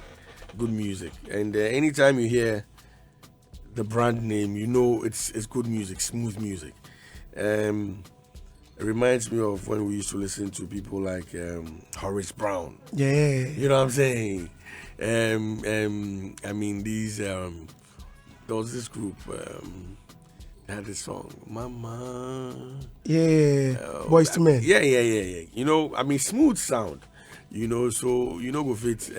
Speaker 3: good music. And anytime you hear the brand name, it's good music, smooth music. It reminds me of when we used to listen to people like Horace Brown.
Speaker 1: Yeah.
Speaker 3: You know what I'm saying? I mean, there was this group. They had this song, Mama.
Speaker 1: Yeah. Boys to Men.
Speaker 3: Yeah. I mean, smooth sound. So go fit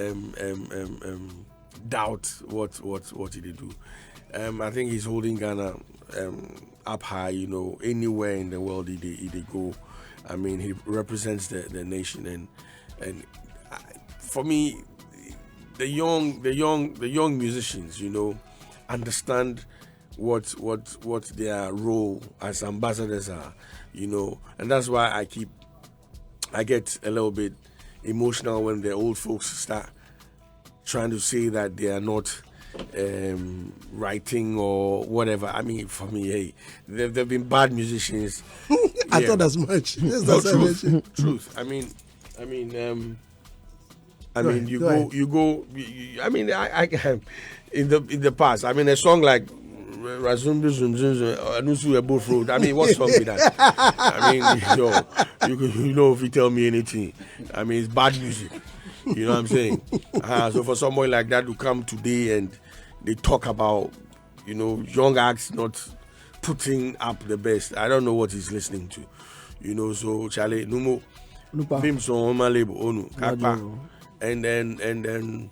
Speaker 3: doubt what he did do. I think he's holding Ghana up high. Anywhere in the world he go. I mean, he represents the nation, and for me, the young musicians, understand what their role as ambassadors are, and that's why I get a little bit emotional when the old folks start trying to say that they are not writing or whatever. I mean, for me, hey, they've been bad musicians.
Speaker 1: I thought as much.
Speaker 3: Truth. I mean, you go. I mean, I in the past. I mean, a song like Razumbi Zumzum Anusu Ebo Road. I mean, what song is that? I mean, if you tell me anything, I mean, it's bad music. You know what I'm saying? So for someone like that to come today and they talk about, young acts not putting up the best, I don't know what he's listening to. So Charlie, Numo, film song on my label, Onu, Kapa. And then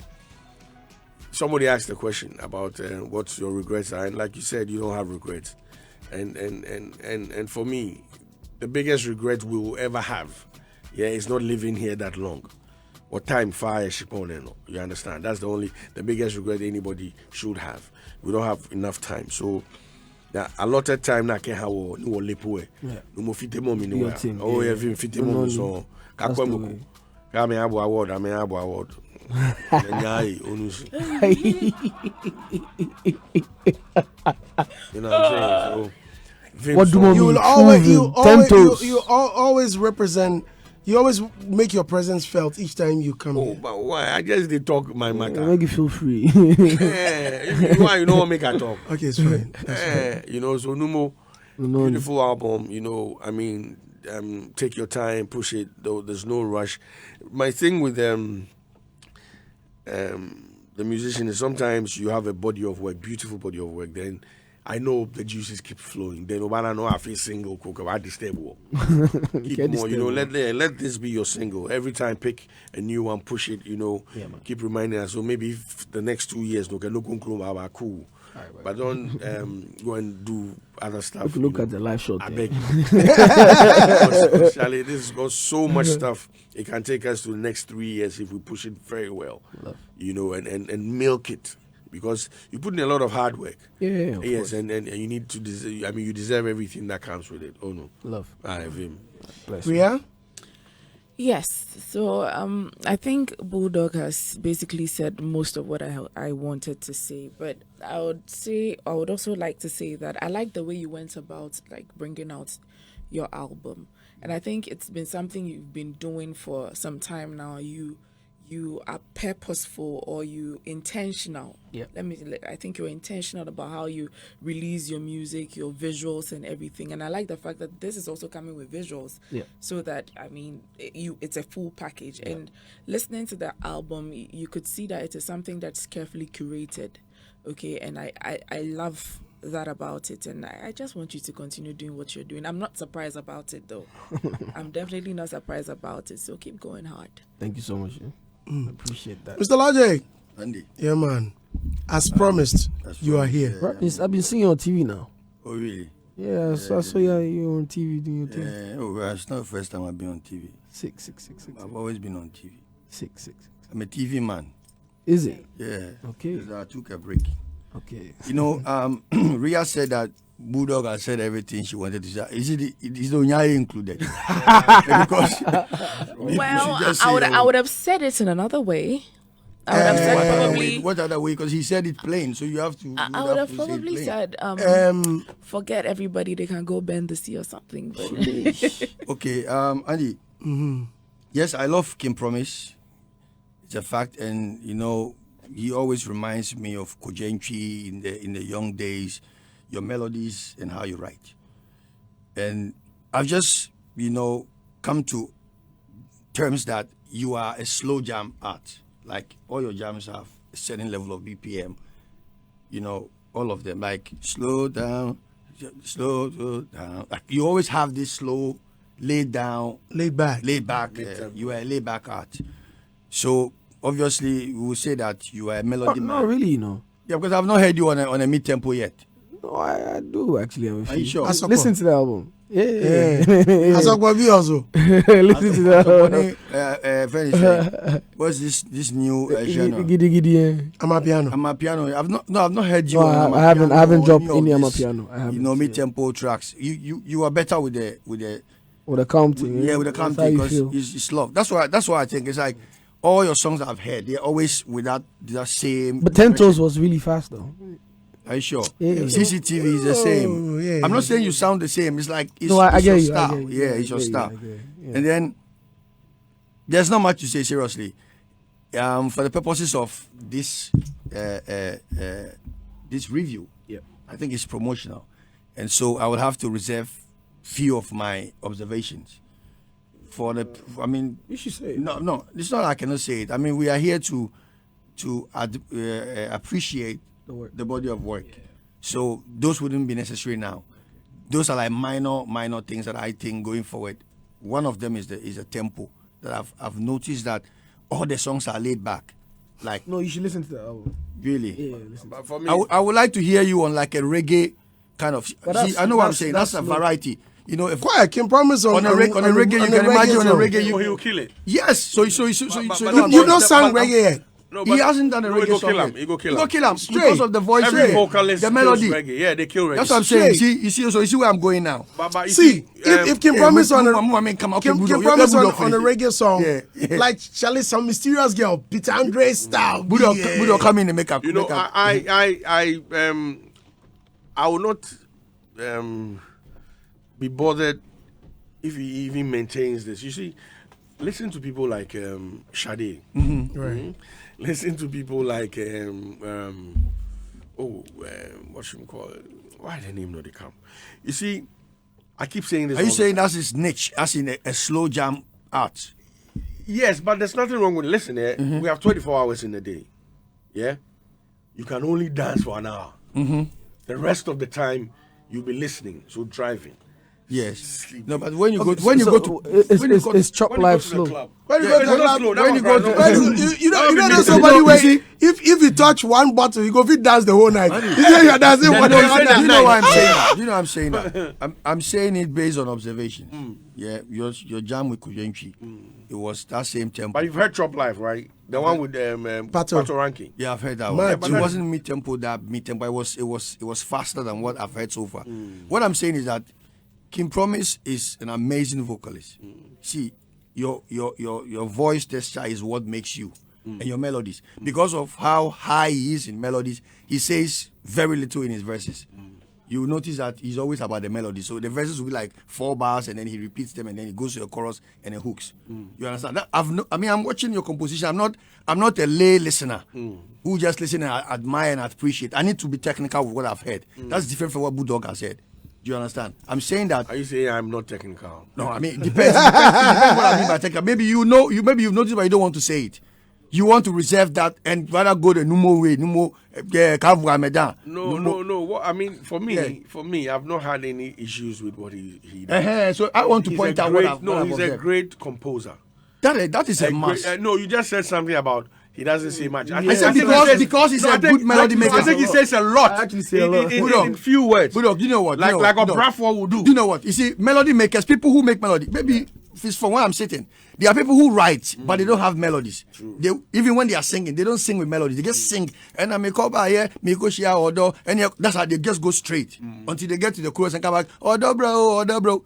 Speaker 3: somebody asked a question about what's your regrets are, and like you said, you don't have regrets. And for me, the biggest regret we will ever have, is not living here that long. Or time fire shipon, you understand? That's the biggest regret anybody should have. We don't have enough time. So a lot of time na can have no lepoe. No more fit mom in the oh yeah, fit mom so kakwemu. I mean, award. You know what I'm saying? So,
Speaker 2: what do
Speaker 1: you always represent. You always make your presence felt each time you come here.
Speaker 3: But why? I just they talk my matter.
Speaker 2: Make you feel free.
Speaker 3: Why you know what make I talk?
Speaker 1: Okay, it's fine.
Speaker 3: So no more beautiful album. I mean. Take your time, push it. Though there's no rush. My thing with the musician is sometimes you have a body of work, beautiful body of work. Then I know the juices keep flowing. Then I know I feel single. Cook about the stable. Keep more. Let this be your single. Every time pick a new one, push it. Keep reminding us. So maybe if the next 2 years, no cool. But don't go and do other stuff.
Speaker 2: If you look at the live shot,
Speaker 3: I beg you. Charlie, this has got so much stuff. It can take us to the next 3 years if we push it very well. And milk it. Because you put in a lot of hard work.
Speaker 2: Yeah,
Speaker 3: yes, and you need to deserve, you deserve everything that comes with it. Oh no.
Speaker 2: Love.
Speaker 3: I have him.
Speaker 1: Ria?
Speaker 4: Yes. So I think Bulldog has basically said most of what I wanted to say, but I would also like to say that I like the way you went about bringing out your album, and I think it's been something you've been doing for some time now. You you are purposeful or you intentional.
Speaker 2: Yeah.
Speaker 4: I think you're intentional about how you release your music, your visuals and everything. And I like the fact that this is also coming with visuals.
Speaker 2: Yeah.
Speaker 4: So that, it's a full package. Yeah. And listening to the album, you could see that it is something that's carefully curated. Okay. And I love that about it, and I just want you to continue doing what you're doing. I'm not surprised about it though. I'm definitely not surprised about it, so keep going hard.
Speaker 2: Thank you so much. I appreciate that.
Speaker 1: Mr. Logic.
Speaker 5: Andy.
Speaker 1: Yeah, man. As promised, you are here.
Speaker 2: Right, I've been seeing you on TV now.
Speaker 5: Oh, really?
Speaker 2: Yeah, so I saw you on TV doing your thing.
Speaker 5: Well, it's not the first time I've been on TV.
Speaker 2: Six.
Speaker 5: I've always been on TV.
Speaker 2: Six.
Speaker 5: I'm a TV man.
Speaker 2: Is it?
Speaker 5: Yeah.
Speaker 2: Okay.
Speaker 5: I took a break.
Speaker 2: Okay.
Speaker 5: You know, Ria said that Bulldog has said everything she wanted to say. Is it Onyaye included? Because
Speaker 4: I would have said it in another way. I would have said probably.
Speaker 5: What other way? Because he said it plain, so you have to.
Speaker 4: I would have probably said, forget everybody. They can go bend the sea or something. But
Speaker 5: Okay, Andy.
Speaker 1: Mm-hmm.
Speaker 5: Yes, I love Kim Promise. It's a fact, and you know, he always reminds me of Kojentri in the young days, your melodies and how you write. And I've just, come to terms that you are a slow jam art. Like all your jams have a certain level of BPM. All of them. Like slow down. Like you always have this slow, laid back. You are a laid back art. So obviously, we will say that you are a melody man.
Speaker 2: Not really, no.
Speaker 5: Yeah, because I've not heard you on a mid tempo yet.
Speaker 2: No, I do actually have a few.
Speaker 5: Are you sure?
Speaker 2: Listen to the album. Yeah.
Speaker 1: Asokwabi also.
Speaker 2: Listen to the album.
Speaker 5: What's this new genre?
Speaker 2: Giddy.
Speaker 1: Amapiano.
Speaker 5: Amapiano. I've not heard you.
Speaker 2: No,
Speaker 5: on
Speaker 2: I haven't dropped
Speaker 5: of
Speaker 2: any
Speaker 5: this,
Speaker 2: Amapiano. I haven't.
Speaker 5: mid tempo tracks. You are better with the
Speaker 2: counting.
Speaker 5: Yeah, with the counting because it's love. That's why I think it's like all your songs I've heard, they're always with that same.
Speaker 2: But Tentos was really fast though.
Speaker 5: Are you sure?
Speaker 2: Yeah.
Speaker 5: CCTV is the same.
Speaker 1: Yeah,
Speaker 5: I'm not saying you sound the same. It's like it's,
Speaker 2: no, I
Speaker 5: it's
Speaker 2: get
Speaker 5: your
Speaker 2: you.
Speaker 5: style. Yeah, it's your style.
Speaker 2: Yeah.
Speaker 5: And then there's not much to say seriously. For the purposes of this this review, I think it's promotional, and so I would have to reserve few of my observations.
Speaker 2: You should say it.
Speaker 5: No, it's not. I cannot say it. I mean, we are here to appreciate the body of work. So those wouldn't be necessary now. Those are like minor things that I think going forward. One of them is a tempo that I've noticed that all the songs are laid back. Like
Speaker 2: No, you should listen to the album.
Speaker 5: Really?
Speaker 2: Yeah, listen.
Speaker 3: But for me,
Speaker 5: I would like to hear you on like a reggae kind of. See, I know what I'm saying. That's a variety. If
Speaker 1: Quiet, Kim Promise on
Speaker 5: a reggae, you can imagine on a reggae.
Speaker 3: he'll kill it.
Speaker 5: Yes. So
Speaker 3: But
Speaker 1: you don't sang reggae yet.
Speaker 3: No,
Speaker 5: he hasn't done a
Speaker 3: he
Speaker 5: reggae
Speaker 3: go
Speaker 5: song
Speaker 3: kill him.
Speaker 5: yet.
Speaker 3: He go kill
Speaker 5: He
Speaker 3: him.
Speaker 5: go kill him
Speaker 1: Straight.
Speaker 5: because of the voice,
Speaker 3: Every vocalist
Speaker 5: the
Speaker 3: kills
Speaker 5: melody.
Speaker 3: reggae. Yeah, they kill reggae.
Speaker 5: That's what I'm saying.
Speaker 1: Straight.
Speaker 5: You see where I'm going now.
Speaker 3: But you
Speaker 1: See, if Kim Promise on a Kim Promise on a reggae song,
Speaker 5: Yeah.
Speaker 1: like Charlie, some mysterious girl, Peter Andre style.
Speaker 5: Budo come in and make up.
Speaker 3: I will not be bothered if he even maintains this. You see, listen to people like Sade.
Speaker 1: Right.
Speaker 3: Listen to people like what should we call it? Why the name not they come? You see, I keep saying this.
Speaker 5: Are you saying that's his niche, as in a slow jam art?
Speaker 3: Yes, but there's nothing wrong with listening. We have 24 hours in a day. Yeah, you can only dance for an hour. The rest of the time you'll be listening, so driving.
Speaker 5: Yes.
Speaker 3: Sleeping.
Speaker 5: No, but when you go to
Speaker 2: It's chop life slow.
Speaker 1: When you
Speaker 3: Yeah,
Speaker 1: go to
Speaker 3: it's
Speaker 1: the
Speaker 3: not
Speaker 1: club,
Speaker 3: slow. That
Speaker 1: when
Speaker 3: one
Speaker 1: you go to,
Speaker 3: cry, no.
Speaker 1: you know,
Speaker 3: That would be
Speaker 1: there's
Speaker 3: me.
Speaker 1: somebody where
Speaker 5: You see-
Speaker 1: if you touch one bottle, you go fit dance the whole night. You say you're dancing
Speaker 3: Then
Speaker 1: for the
Speaker 3: don't
Speaker 1: whole
Speaker 3: say that.
Speaker 1: night.
Speaker 5: You know why I'm saying that? You know I'm saying that. I'm saying it based on observations. Yeah, your jam with Kujentri, it was that same tempo.
Speaker 3: But you've heard Chop Life, right? The one with
Speaker 1: Pato.
Speaker 3: Pato Ranking.
Speaker 5: Yeah, I've heard that
Speaker 1: Man,
Speaker 5: one.
Speaker 1: but
Speaker 5: It wasn't mid tempo. It was faster than what I've heard so far. What I'm saying is that Kim Promise is an amazing vocalist. See, your voice texture is what makes you, and your melodies. Because of how high he is in melodies, he says very little in his verses. you will notice that he's always about the melody. So the verses will be like 4 bars, and then he repeats them, and then he goes to the chorus and then hooks. You understand? That I'm watching your composition. I'm not a lay listener who just listen and admire and appreciate. I need to be technical with what I've heard. That's different from what Bulldog has said. Do you understand? I'm saying that.
Speaker 3: Are you saying I'm not technical?
Speaker 5: No, I mean it depends. It depends what I mean by technical. Maybe you've noticed, but you don't want to say it. You want to reserve that and rather go the Numo way,
Speaker 3: No. What I mean, for me, I've not had any issues with what he does.
Speaker 5: So I want to point out what I've
Speaker 3: he's a great composer.
Speaker 5: That is a must.
Speaker 3: No, you just said something about he doesn't say much.
Speaker 5: I said because he's a good melody maker.
Speaker 3: I think he says a lot.
Speaker 2: I actually say a lot.
Speaker 3: In few words.
Speaker 5: Bulldog, you know what?
Speaker 3: Like a Bradford will do.
Speaker 5: Do you know what? You see, melody makers, people who make melody, maybe if it's from where I'm sitting, there are people who write, but they don't have melodies. They, even when they are singing, they don't sing with melodies. They just sing. And I make up here, make share order, and that's how they just go straight until they get to the chorus and come back, order bro.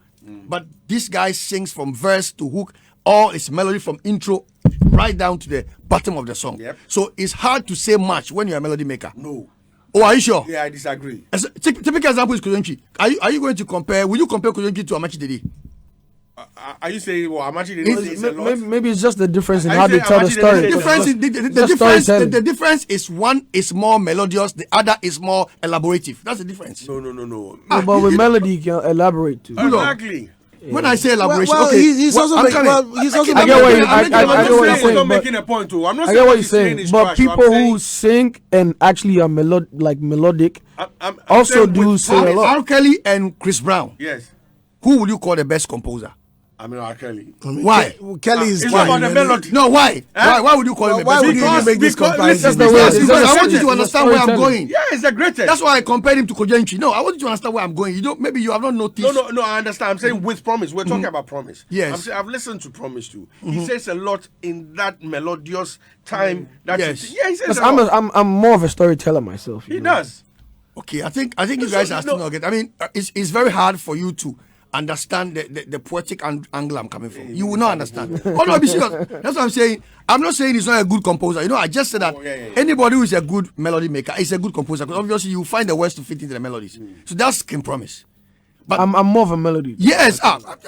Speaker 5: But this guy sings from verse to hook, all its melody from intro right down to the bottom of the song.
Speaker 3: Yep.
Speaker 5: So it's hard to say much when you're a melody maker.
Speaker 3: No.
Speaker 5: Oh, are you sure?
Speaker 3: Yeah, I disagree.
Speaker 5: As a typical example is Kojonchi. Are you going to compare? Will you compare Kojonchi to Amachi Dede?
Speaker 3: Are you saying, well, Amachi Dede is a lot?
Speaker 2: Maybe it's just the difference in
Speaker 3: Are
Speaker 2: how
Speaker 3: you
Speaker 2: they
Speaker 3: saying
Speaker 2: tell the
Speaker 3: Amachi
Speaker 2: story.
Speaker 3: Dede
Speaker 5: The difference is one is more melodious, the other is more elaborative. That's the difference.
Speaker 3: No.
Speaker 2: No, but with melody, you can elaborate too.
Speaker 3: Exactly.
Speaker 5: When I say elaboration,
Speaker 1: Well,
Speaker 5: okay,
Speaker 1: he's also
Speaker 5: I'm
Speaker 1: making.
Speaker 5: coming.
Speaker 1: Well, he's also
Speaker 2: I
Speaker 1: making.
Speaker 2: get what you-
Speaker 3: I'm
Speaker 2: I get what you're saying,
Speaker 3: not
Speaker 2: but-
Speaker 3: making a point too. I'm not
Speaker 2: I
Speaker 3: saying
Speaker 2: get what
Speaker 3: what
Speaker 2: you're saying,
Speaker 3: is
Speaker 2: but
Speaker 3: trash.
Speaker 2: people
Speaker 3: I'm
Speaker 2: who
Speaker 3: saying-
Speaker 2: sing and actually are melodic
Speaker 3: I'm
Speaker 2: also
Speaker 3: saying
Speaker 2: do
Speaker 3: with
Speaker 2: say a
Speaker 3: promise.
Speaker 2: lot.
Speaker 5: R. Kelly and Chris Brown.
Speaker 3: Yes.
Speaker 5: Who will you call the best composer?
Speaker 3: I mean, R. Kelly.
Speaker 5: Why?
Speaker 1: Kelly is
Speaker 3: It's
Speaker 1: fine,
Speaker 3: about the
Speaker 1: man.
Speaker 3: melody.
Speaker 5: No, why? Why would you call him the
Speaker 1: Why
Speaker 5: best
Speaker 1: would you
Speaker 5: composer?
Speaker 1: even make this
Speaker 3: because-
Speaker 1: comparison?
Speaker 2: That's the way-
Speaker 5: Because
Speaker 2: it's
Speaker 5: I
Speaker 2: just-
Speaker 5: want you to
Speaker 2: it's
Speaker 5: understand where I'm
Speaker 2: storytelling.
Speaker 5: going.
Speaker 3: Yeah, it's the greatest.
Speaker 5: That's why I compared him to Kojenchi. No, I want you to understand where I'm going. You don't. Maybe you have not noticed.
Speaker 3: No, I understand. I'm saying with Promise. We're talking about Promise.
Speaker 5: Yes.
Speaker 3: I'm saying, I've listened to Promise too. He says a lot in that melodious time. That
Speaker 5: Yes.
Speaker 3: yeah, he says
Speaker 2: Because
Speaker 3: a lot.
Speaker 2: I'm more of a storyteller myself. you
Speaker 3: He
Speaker 2: know.
Speaker 3: does.
Speaker 5: Okay, I think you guys are still not getting. I mean, it's very hard for you to understand the poetic angle I'm coming from. You will not understand. Oh no, be serious. That's what I'm saying. I'm not saying he's not a good composer. You know, I just said that anybody who is a good melody maker is a good composer because obviously you find the words to fit into the melodies. So that's Kim Promise. But
Speaker 2: I'm more of a melody.
Speaker 5: yes,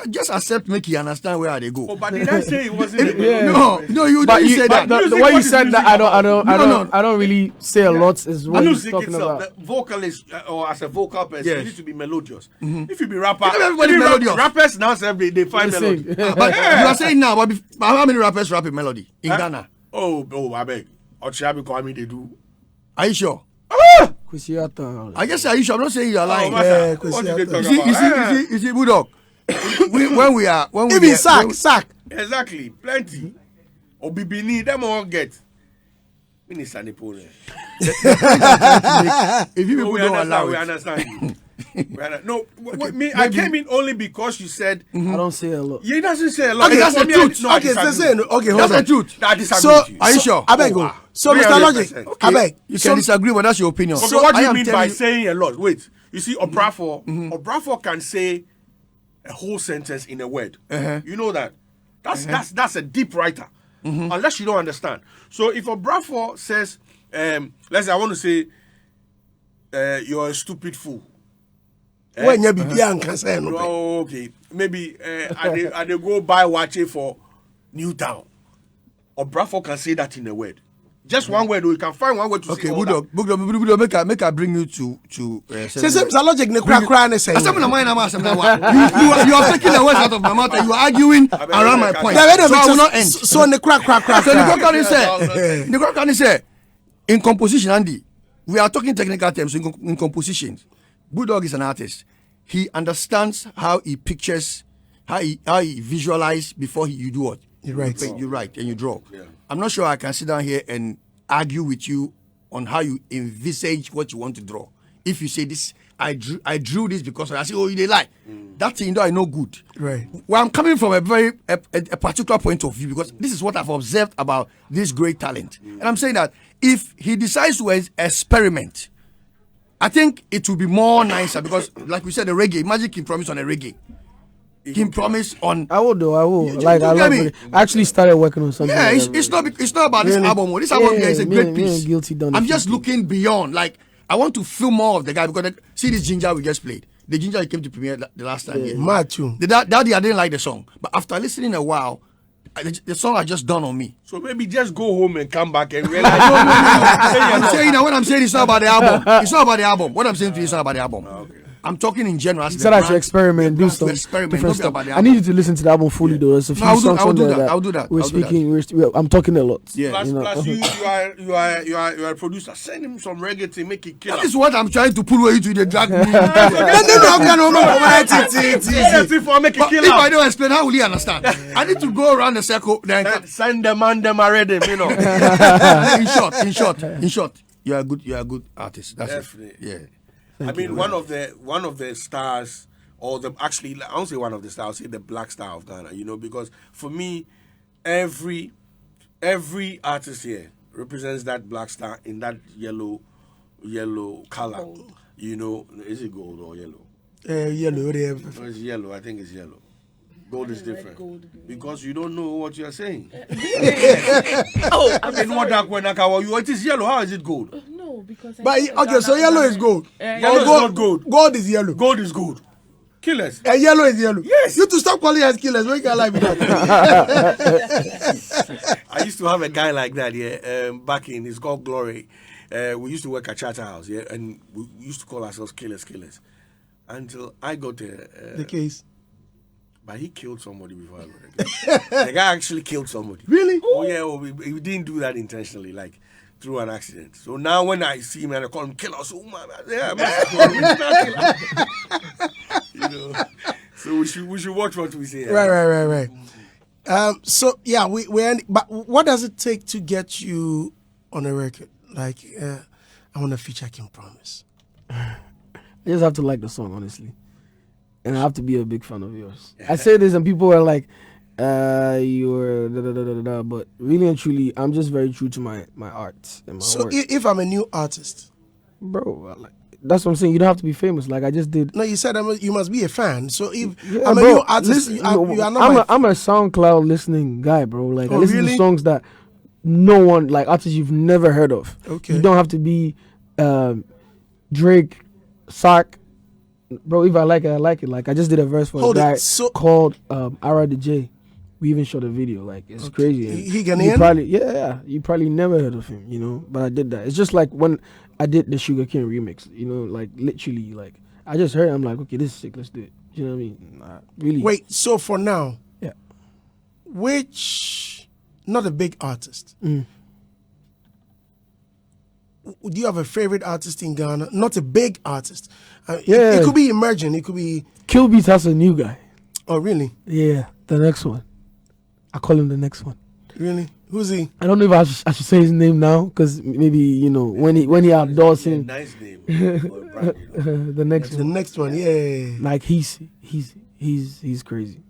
Speaker 5: just accept, make you understand where they go.
Speaker 3: Oh, but did I say it wasn't a
Speaker 2: Yeah.
Speaker 3: melody?
Speaker 5: No, you
Speaker 2: But
Speaker 5: didn't
Speaker 2: you,
Speaker 5: say that.
Speaker 2: the
Speaker 3: Music,
Speaker 2: way
Speaker 3: what
Speaker 2: you
Speaker 3: is
Speaker 2: said that,
Speaker 3: music about?
Speaker 2: I don't really say a lot. Is what he's
Speaker 3: Music
Speaker 2: talking
Speaker 3: itself,
Speaker 2: about.
Speaker 3: the vocalist or as a vocal person,
Speaker 5: Yes.
Speaker 3: you need to be melodious. If you be rapper,
Speaker 5: Not everybody
Speaker 3: if you
Speaker 5: melodious.
Speaker 3: Rappers now say they find
Speaker 2: They
Speaker 3: melody.
Speaker 2: sing.
Speaker 5: But you are saying now, but how many rappers rap in melody in Ghana?
Speaker 3: Oh, I beg. Ochiabi Kwame they do.
Speaker 5: Are you sure?
Speaker 2: Kusiata.
Speaker 5: I just say, are you sure? I'm not saying you are lying.
Speaker 3: Master,
Speaker 1: Yeah,
Speaker 3: what did they talk
Speaker 5: You see,
Speaker 3: about?
Speaker 5: you see, Bulldog. when we
Speaker 1: Even
Speaker 5: are-
Speaker 1: sack.
Speaker 3: Exactly, plenty. Obibini, them all get. Minister Nipone.
Speaker 5: if you people don't allow
Speaker 3: We
Speaker 5: it,
Speaker 3: understand you. No, I came in only because you said
Speaker 2: I don't say a lot.
Speaker 3: he doesn't say a lot.
Speaker 5: Okay, that's
Speaker 3: For
Speaker 5: the
Speaker 3: me,
Speaker 5: truth.
Speaker 3: I
Speaker 1: Okay,
Speaker 3: disagree.
Speaker 1: so okay, hold
Speaker 5: that's
Speaker 1: on.
Speaker 5: the truth.
Speaker 3: I disagree
Speaker 1: So,
Speaker 3: with you.
Speaker 5: Are you sure?
Speaker 1: I beg you.
Speaker 3: wow.
Speaker 1: So, Mr.
Speaker 3: 300%.
Speaker 1: Logic, I beg.
Speaker 5: You can disagree, but that's your opinion.
Speaker 3: Okay,
Speaker 5: So
Speaker 3: what do
Speaker 5: I
Speaker 3: you
Speaker 5: am
Speaker 3: mean by
Speaker 5: telling you-
Speaker 3: saying a lot? Wait, you see, Obrafor can say a whole sentence in a word. You know that. That's a deep writer. Unless you don't understand. So if Obrafor says, let's say I want to say, you're a stupid fool.
Speaker 1: When you be and can say no.
Speaker 3: Oh, okay. Maybe I they go buy Wache for Newtown. Obrafor can say that in a word. Just one word, or you can find one word to
Speaker 5: Okay,
Speaker 3: say all that.
Speaker 5: Bulldog, make I bring you to.
Speaker 1: Say Mr. Logic ne kra ne say.
Speaker 5: you are taking the words out of my mouth and you are arguing around my point.
Speaker 1: Yeah, wait a
Speaker 5: So I will
Speaker 1: minute.
Speaker 5: not end.
Speaker 1: So ne kra.
Speaker 5: So the Quran said, in composition, Andy, we are talking technical terms in composition. Bulldog is an artist. He understands how he pictures, how he visualize before you do what?
Speaker 1: You write.
Speaker 5: You write and you draw. I'm not sure I can sit down here and argue with you on how you envisage what you want to draw. If you say this, I drew this because I say, oh, you they lie. That thing, I know good.
Speaker 1: Right.
Speaker 5: Well, I'm coming from a very a particular point of view because this is what I've observed about this great talent. And I'm saying that if he decides to experiment, I think it will be more nicer because, like we said, the reggae. Imagine Kim Promise on a reggae. Kim Promise on.
Speaker 2: I will though. I will.
Speaker 5: You
Speaker 2: Like I
Speaker 5: get
Speaker 2: love
Speaker 5: me?
Speaker 2: it. I actually started working on something.
Speaker 5: Yeah,
Speaker 2: like
Speaker 5: it's
Speaker 2: that.
Speaker 5: not about this
Speaker 2: Really?
Speaker 5: album. This album here is a
Speaker 2: Yeah,
Speaker 5: great
Speaker 2: me and
Speaker 5: piece.
Speaker 2: Guilty done a
Speaker 5: I'm
Speaker 2: few
Speaker 5: just
Speaker 2: things.
Speaker 5: looking beyond. Like I want to feel more of the guy because see this Ginger we just played. The Ginger he came to premiere the last time. Yeah.
Speaker 1: Mad tune.
Speaker 5: Daddy, I didn't like the song, but after listening a while, the song had just dawned on me.
Speaker 3: So maybe just go home and come back and realize.
Speaker 5: I'm saying that what I'm saying is not about the album. It's not about the album. What I'm saying to you is not about the album.
Speaker 3: Okay.
Speaker 5: I'm talking in general.
Speaker 2: He said I should experiment, do some different stuff. I need you to listen to the album fully, though. There's a few songs on there that
Speaker 5: I'll do that.
Speaker 2: I'm talking a lot.
Speaker 5: Yeah.
Speaker 3: Plus, you are a producer. Send him some reggae to make it kill.
Speaker 5: That is what I'm trying to pull away to the drag me.
Speaker 3: If
Speaker 5: I don't explain, how will he understand? I need to go around the circle. Then
Speaker 3: send them and them already, you know.
Speaker 5: in short, you're a good artist. That's
Speaker 3: Definitely.
Speaker 5: it. Yeah.
Speaker 3: I mean, one of the stars, or I won't say one of the stars, I'll say the black star of Ghana, you know, because for me, every artist here represents that black star in that yellow color. Gold. You know, is it gold or yellow?
Speaker 1: Yellow.
Speaker 3: No, it's yellow. I think it's yellow. Gold is different because you don't know what you are saying. It is yellow. How is it gold?
Speaker 4: No, because.
Speaker 1: So yellow is gold.
Speaker 3: Yellow is not gold.
Speaker 1: Gold is yellow.
Speaker 3: Gold is gold. Killers.
Speaker 1: And yellow is yellow.
Speaker 3: Yes.
Speaker 1: You to stop calling us killers. When can I be that?
Speaker 3: I used to have a guy like that. Yeah, back in it's called Glory. We used to work at Charter House. Yeah, and we used to call ourselves killers. Until I got
Speaker 1: the case.
Speaker 3: But he killed somebody before I got it. The guy actually killed somebody.
Speaker 1: Really?
Speaker 3: Oh yeah. He didn't do that intentionally, like through an accident. So now when I see him and I call him killer, so you know. So we should watch what we say.
Speaker 1: Right. So yeah, but what does it take to get you on a record? Like, I want to feature King Promise.
Speaker 2: I just have to like the song, honestly. And I have to be a big fan of yours. I say this and people are like, you're da. But really and truly, I'm just very true to my art and my work.
Speaker 1: So if I'm a new artist,
Speaker 2: bro, that's what I'm saying. You don't have to be famous. Like I just did.
Speaker 1: No, you said you must be a fan. So if I'm a new artist, you are not.
Speaker 2: I'm a SoundCloud listening guy, bro. Like I listen to songs that no one, like artists you've never heard of.
Speaker 1: Okay.
Speaker 2: You don't have to be Drake, Sark. Bro, if I like it, I like it. Like I just did a verse for a guy called Ara the J. We even shot a video. Like it's crazy.
Speaker 1: He Ghanaian?
Speaker 2: You probably never heard of him, you know. But I did that. It's just like when I did the Sugar King remix, you know, like literally, like I just heard it, I'm like, okay, this is sick, let's do it. You know what I mean? Really.
Speaker 1: Wait, so for now,
Speaker 2: yeah.
Speaker 1: Not a big artist. Do you have a favorite artist in Ghana? Not a big artist. It could be emerging. It could be.
Speaker 2: Kill Beats has a new guy.
Speaker 1: Oh, really?
Speaker 2: Yeah, the next one. I call him the next one.
Speaker 1: Really? Who's he?
Speaker 2: I don't know if I should say his name now, because maybe, you know, when he outdoors him.
Speaker 3: Nice name.
Speaker 2: The next one.
Speaker 1: The next one, yeah.
Speaker 2: Like he's crazy.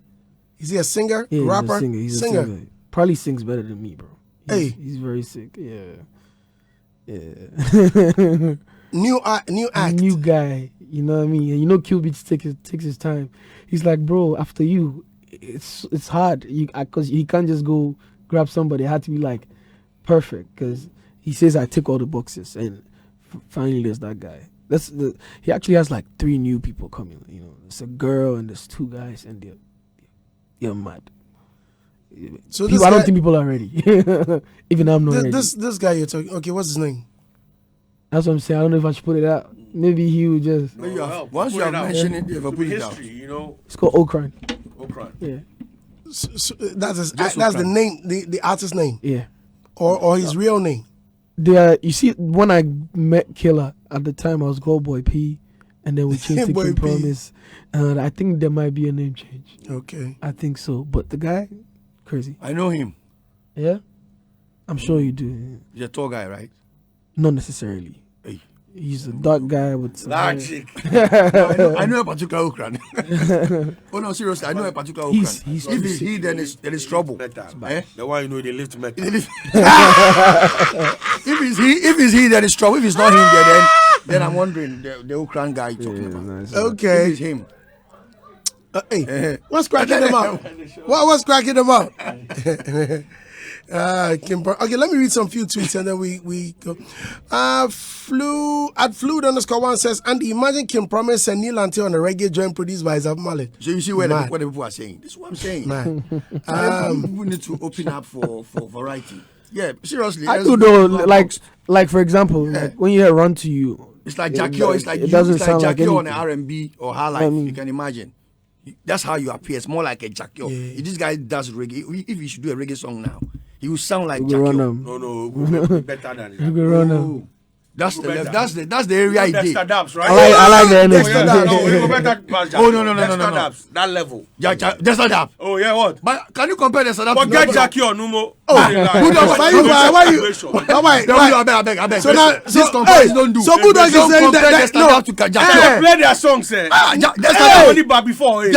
Speaker 1: Is he a singer?
Speaker 2: Yeah,
Speaker 1: rapper?
Speaker 2: He's a singer. Probably sings better than me, bro. He's very sick. Yeah.
Speaker 1: New act.
Speaker 2: New guy. You know what I mean? And you know Kill Beats takes his time. He's like, bro, after you, it's hard. Because he can't just go grab somebody. It had to be like perfect. Because he says I tick all the boxes. And finally there's that guy. He actually has like 3 new people coming. You know, there's a girl and there's 2 guys, and they're mad. So I don't think people are ready. Even I'm not ready.
Speaker 1: This guy you're talking. Okay, what's his name?
Speaker 2: That's what I'm saying. I don't know if I should put it out. Maybe he would just.
Speaker 5: Once you have mentioned it, you have put it out.
Speaker 3: You know.
Speaker 2: It's called Okran.
Speaker 1: Yeah. So that's the name, the artist's name.
Speaker 2: Yeah.
Speaker 1: Or his real name.
Speaker 2: You see, when I met Killer at the time, I was Gold Boy P, and then we changed to King Promise. And I think there might be a name change.
Speaker 1: Okay.
Speaker 2: I think so. But the guy, crazy.
Speaker 5: I know him.
Speaker 2: Yeah? I'm sure you do.
Speaker 5: He's a tall guy, right?
Speaker 2: Not necessarily.
Speaker 5: Hey.
Speaker 2: He's a dark guy with some
Speaker 3: dark chick.
Speaker 5: I know a particular Okran. Oh no, seriously, I know a particular Okran. If it's he, then it's trouble.
Speaker 3: The one you know they lift metal.
Speaker 5: If it's he, then it's trouble. If it's not him, then I'm wondering the Okran guy you're talking about.
Speaker 2: Nice.
Speaker 1: Okay.
Speaker 5: If it's him.
Speaker 1: Hey, what's cracking them up? What's cracking them up? Okay, let me read some few tweets and then we go. Fluid_1 says, Andy, imagine Kim Promise and Neil Ante on a reggae joint produced by Zab Mallet.
Speaker 5: So you see what the people are saying. This is what I'm saying.
Speaker 1: Man.
Speaker 5: We need to open up for variety. Yeah, seriously.
Speaker 2: I do though, like for example, like when you hear Run to You,
Speaker 5: it's like Jackie O. It's like
Speaker 2: it doesn't sound like
Speaker 5: Jackie O on
Speaker 2: anything.
Speaker 5: R&B or High Life. You can imagine. That's how you appear. It's more like a Jackie O. If this guy does reggae, if he should do a reggae song now, he will sound like Jackie O.
Speaker 3: No, we'll be better than
Speaker 2: You can run them.
Speaker 5: That's the area he did.
Speaker 3: Dexter Dabs, right?
Speaker 2: I like the energy.
Speaker 5: Oh no.
Speaker 3: That level.
Speaker 5: Dexter Dab.
Speaker 3: Oh yeah, what?
Speaker 5: But can you compare Dexter Dab to
Speaker 3: Forget Jackie or Numo.
Speaker 5: I beg.
Speaker 1: So now,
Speaker 5: this comparison don't do.
Speaker 1: So Bulldog is saying that no.
Speaker 5: to Jackie
Speaker 3: They play their songs, eh?
Speaker 5: Dexter
Speaker 3: Only bar before, eh?